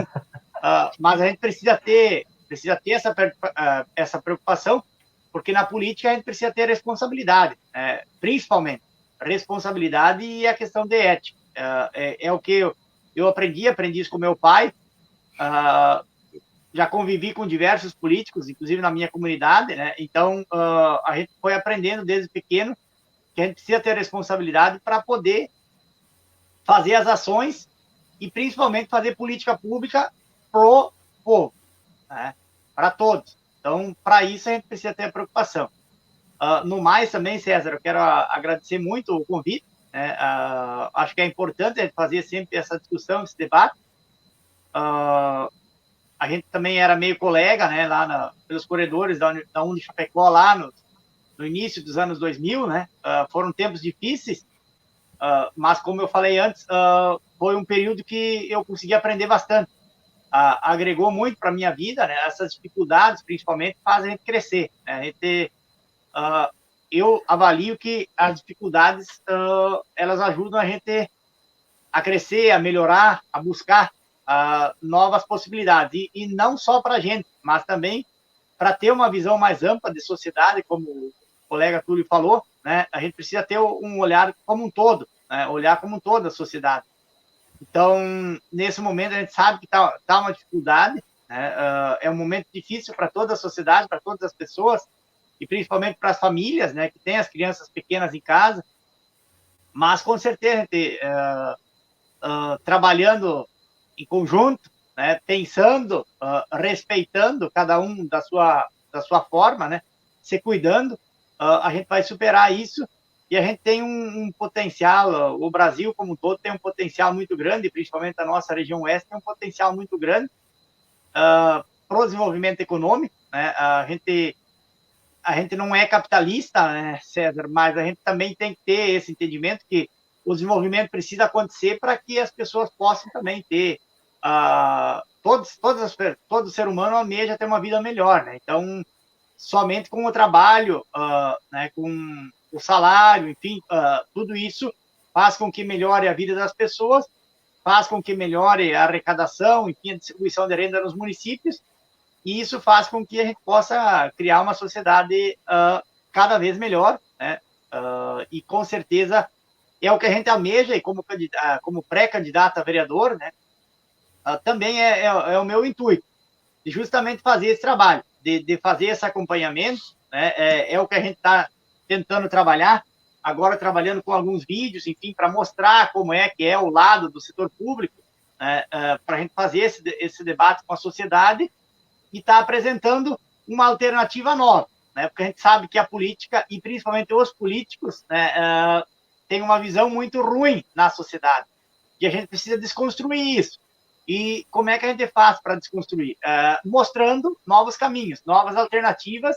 mas a gente precisa ter essa preocupação, porque na política a gente precisa ter responsabilidade, principalmente responsabilidade e a questão de ética. É o que eu aprendi isso com meu pai, já convivi com diversos políticos, inclusive na minha comunidade, né? Então a gente foi aprendendo desde pequeno que a gente precisa ter responsabilidade para poder fazer as ações e principalmente fazer política pública pro povo, né? Para todos. Então, para isso, a gente precisa ter preocupação. No mais, também, César, eu quero agradecer muito o convite. Né? Acho que é importante a gente fazer sempre essa discussão, esse debate. A gente também era meio colega, né, lá pelos corredores da Unichapecó, lá no início dos anos 2000. Né? Foram tempos difíceis, mas, como eu falei antes, foi um período que eu consegui aprender bastante. Agregou muito para a minha vida, né? Essas dificuldades, principalmente, fazem a gente crescer. Né? Eu avalio que as dificuldades, elas ajudam a gente a crescer, a melhorar, a buscar novas possibilidades. E não só para a gente, mas também para ter uma visão mais ampla de sociedade, como o colega Túlio falou, né? A gente precisa ter um olhar como um todo, né? Olhar como um todo a sociedade. Então, nesse momento, a gente sabe que tá uma dificuldade, né? É um momento difícil para toda a sociedade, para todas as pessoas, e principalmente para as famílias, né, que têm as crianças pequenas em casa. Mas, com certeza, a gente, trabalhando em conjunto, né, pensando, respeitando cada um da sua forma, né, se cuidando, a gente vai superar isso. E a gente tem um potencial, o Brasil como um todo tem um potencial muito grande, principalmente a nossa região oeste tem um potencial muito grande para o desenvolvimento econômico. Né? A gente não é capitalista, né, César, mas a gente também tem que ter esse entendimento que o desenvolvimento precisa acontecer para que as pessoas possam também ter, todo ser humano almeja ter uma vida melhor. Né? Então, somente com o trabalho, né, com o salário, enfim, tudo isso faz com que melhore a vida das pessoas, faz com que melhore a arrecadação, enfim, a distribuição de renda nos municípios, e isso faz com que a gente possa criar uma sociedade cada vez melhor, né? E com certeza é o que a gente almeja, e como pré-candidato a vereador, né, também é o meu intuito, de justamente fazer esse trabalho, de fazer esse acompanhamento, né? É o que a gente está tentando trabalhar, agora trabalhando com alguns vídeos, enfim, para mostrar como que é o lado do setor público, né, para a gente fazer esse debate com a sociedade e estar apresentando uma alternativa nova, né, porque a gente sabe que a política, e principalmente os políticos, né, tem uma visão muito ruim na sociedade, e a gente precisa desconstruir isso. E como é que a gente faz para desconstruir? Mostrando novos caminhos, novas alternativas,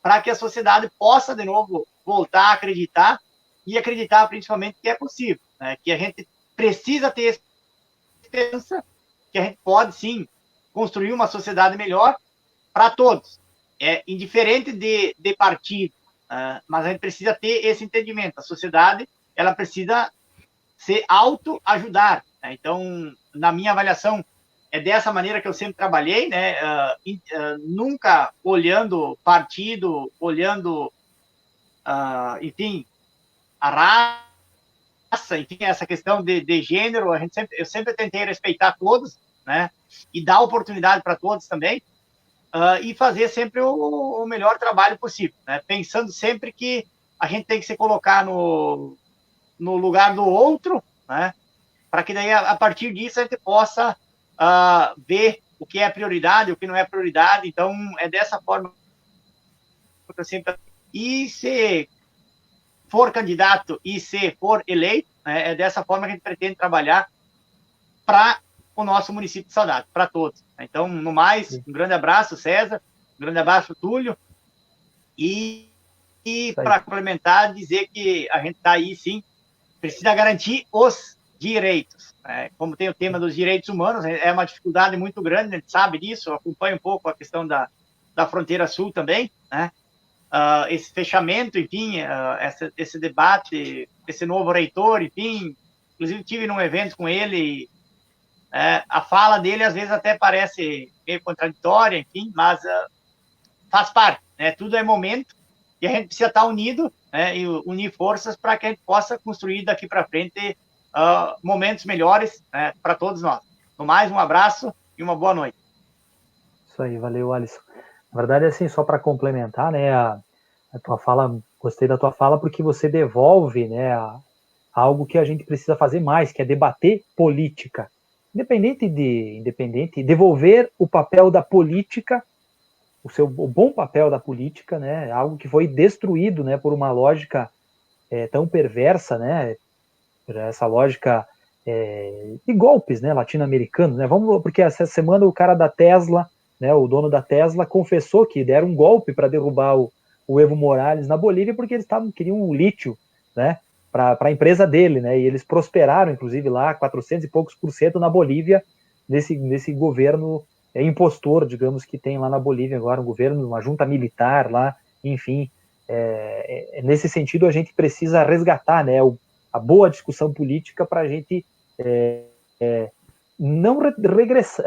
para que a sociedade possa, de novo, voltar a acreditar, e acreditar principalmente que é possível, né? Que a gente precisa ter esperança, que a gente pode, sim, construir uma sociedade melhor para todos, indiferente de partido, mas a gente precisa ter esse entendimento. A sociedade, ela precisa se autoajudar, né? Então, na minha avaliação, é dessa maneira que eu sempre trabalhei, né? Nunca olhando partido, olhando, enfim, a raça, enfim, essa questão de gênero. Eu sempre tentei respeitar todos, né? E dar oportunidade para todos também, e fazer sempre o melhor trabalho possível, né? Pensando sempre que a gente tem que se colocar no lugar do outro, né? Para que daí, a partir disso, a gente possa ver o que é prioridade, o que não é prioridade. Então, é dessa forma que eu sempre... E se for candidato e se for eleito, né, é dessa forma que a gente pretende trabalhar para o nosso município de Saudade, para todos. Então, no mais, um grande abraço, César, um grande abraço, Túlio, e para complementar, dizer que a gente está aí, sim, precisa garantir os direitos. Como tem o tema dos direitos humanos, é uma dificuldade muito grande, a gente sabe disso, eu acompanho um pouco a questão da fronteira sul também, né? Esse fechamento, enfim, esse debate, esse novo reitor, enfim, inclusive tive num evento com ele, a fala dele às vezes até parece meio contraditória, enfim, mas faz parte, né? Tudo é momento, e a gente precisa estar unido, né, e unir forças para que a gente possa construir daqui para frente momentos melhores, né, para todos nós. No mais, um abraço e uma boa noite. Isso aí, valeu, Alisson. Na verdade, assim, só para complementar, né, a tua fala, gostei da tua fala, porque você devolve, né, algo que a gente precisa fazer mais, que é debater política. Independente, devolver o papel da política, o bom papel da política, né, algo que foi destruído, né, por uma lógica tão perversa, né, essa lógica de golpes, né, latino-americanos, né, porque essa semana o cara da Tesla, né, o dono da Tesla, confessou que deram um golpe para derrubar o Evo Morales na Bolívia, porque eles queriam um lítio, né, para a empresa dele, né, e eles prosperaram, inclusive, lá 400 e poucos % na Bolívia, nesse governo impostor, digamos, que tem lá na Bolívia agora, um governo, uma junta militar lá, enfim, nesse sentido a gente precisa resgatar, né, a boa discussão política para a gente não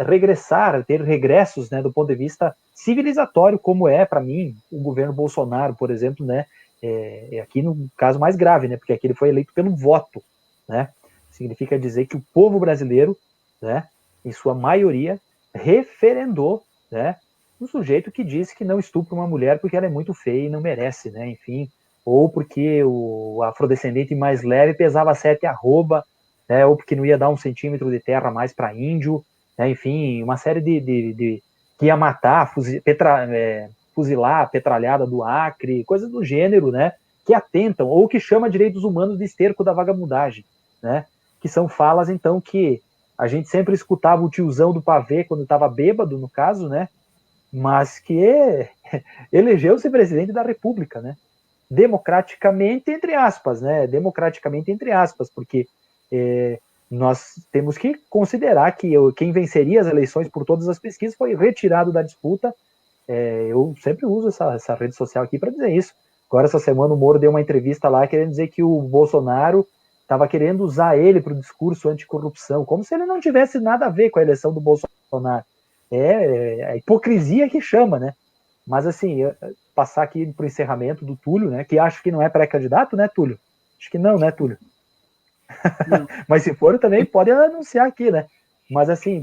regressar, ter regressos, né, do ponto de vista civilizatório, como é, para mim, o governo Bolsonaro, por exemplo, né, aqui no caso mais grave, né, porque aqui ele foi eleito pelo voto, né, significa dizer que o povo brasileiro, né, em sua maioria, referendou, né, um sujeito que disse que não estupra uma mulher porque ela é muito feia e não merece, né, enfim, ou porque o afrodescendente mais leve pesava 7 arroba, né, ou porque não ia dar 1 centímetro de terra mais para índio, né, enfim, uma série de que ia matar, fuzilar a petralhada do Acre, coisas do gênero, né, que atentam, ou que chama direitos humanos de esterco da vagabundagem, né, que são falas, então, que a gente sempre escutava o tiozão do pavê quando estava bêbado, no caso, né, mas que elegeu-se presidente da República, né, democraticamente, entre aspas, porque nós temos que considerar que quem venceria as eleições por todas as pesquisas foi retirado da disputa. Eu sempre uso essa rede social aqui para dizer isso. Agora, essa semana, o Moro deu uma entrevista lá querendo dizer que o Bolsonaro estava querendo usar ele para o discurso anticorrupção, como se ele não tivesse nada a ver com a eleição do Bolsonaro. A hipocrisia que chama, né? Mas, assim, passar aqui para o encerramento do Túlio, né? Que acho que não é pré-candidato, né, Túlio? Acho que não, né, Túlio? Mas se for, também pode anunciar aqui, né? Mas, assim,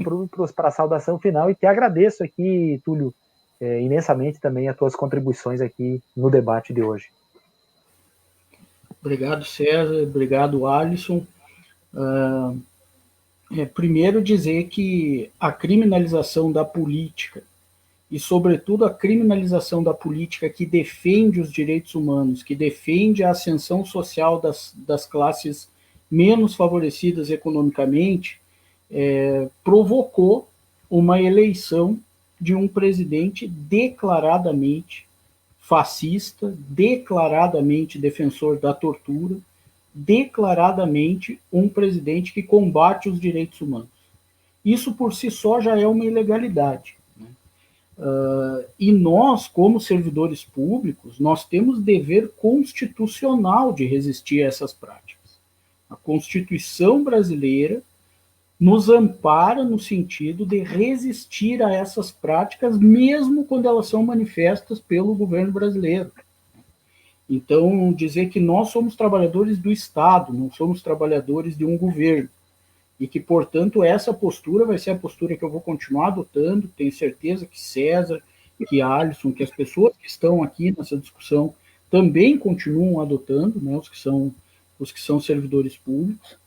para a saudação final, e te agradeço aqui, Túlio, imensamente também as tuas contribuições aqui no debate de hoje. Obrigado, César. Obrigado, Alisson. Primeiro, dizer que a criminalização da política e, sobretudo, a criminalização da política que defende os direitos humanos, que defende a ascensão social das classes menos favorecidas economicamente, provocou uma eleição de um presidente declaradamente fascista, declaradamente defensor da tortura, declaradamente um presidente que combate os direitos humanos. Isso por si só já é uma ilegalidade. Né? E nós, como servidores públicos, nós temos dever constitucional de resistir a essas práticas. A Constituição brasileira nos ampara no sentido de resistir a essas práticas, mesmo quando elas são manifestas pelo governo brasileiro. Então, dizer que nós somos trabalhadores do Estado, não somos trabalhadores de um governo, e que, portanto, essa postura vai ser a postura que eu vou continuar adotando, tenho certeza que César, que Alisson, que as pessoas que estão aqui nessa discussão também continuam adotando, né, os que são servidores públicos,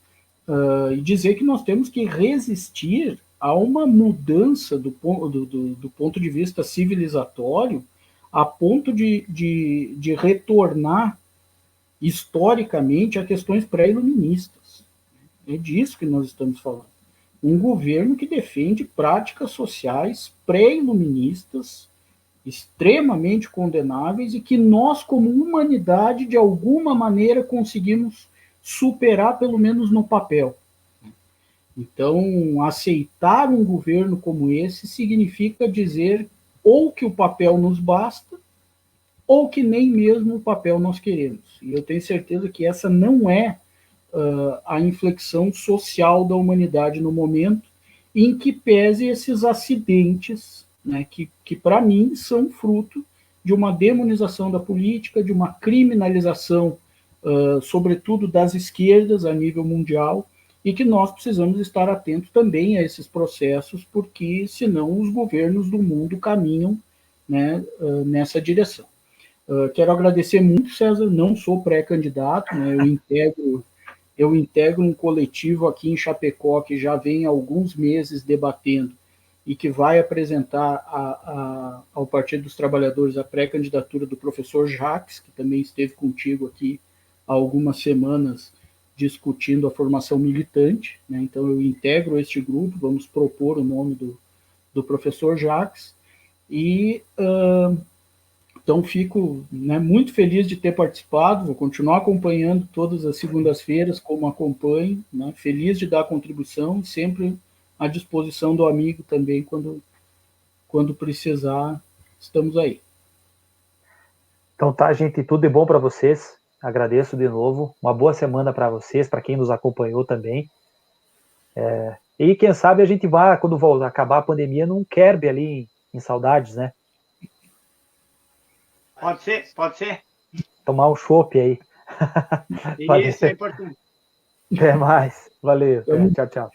e dizer que nós temos que resistir a uma mudança do ponto de vista civilizatório, a ponto de retornar historicamente a questões pré-iluministas. É disso que nós estamos falando. Um governo que defende práticas sociais pré-iluministas, extremamente condenáveis, e que nós, como humanidade, de alguma maneira conseguimos superar, pelo menos no papel. Então, aceitar um governo como esse significa dizer ou que o papel nos basta, ou que nem mesmo o papel nós queremos. E eu tenho certeza que essa não é a inflexão social da humanidade no momento, em que pese esses acidentes, né, que para mim são fruto de uma demonização da política, de uma criminalização, sobretudo das esquerdas a nível mundial, e que nós precisamos estar atentos também a esses processos, porque senão os governos do mundo caminham, né, nessa direção. Quero agradecer muito, César, não sou pré-candidato, né, eu integro um coletivo aqui em Chapecó que já vem há alguns meses debatendo e que vai apresentar ao Partido dos Trabalhadores a pré-candidatura do professor Jacques, que também esteve contigo aqui há algumas semanas discutindo a formação militante, né? Então eu integro este grupo, vamos propor o nome do professor Jacques, e então fico, né, muito feliz de ter participado, vou continuar acompanhando todas as segundas-feiras, como acompanho, né, feliz de dar contribuição, sempre à disposição do amigo também, quando precisar, estamos aí. Então tá, gente, tudo de bom para vocês, agradeço de novo, uma boa semana para vocês, para quem nos acompanhou também, e quem sabe a gente vai, quando acabar a pandemia, num Kerb ali em Saudades, né? Pode ser, pode ser. Tomar um chopp aí. Isso é importante. Até mais. Valeu. Tchau, tchau.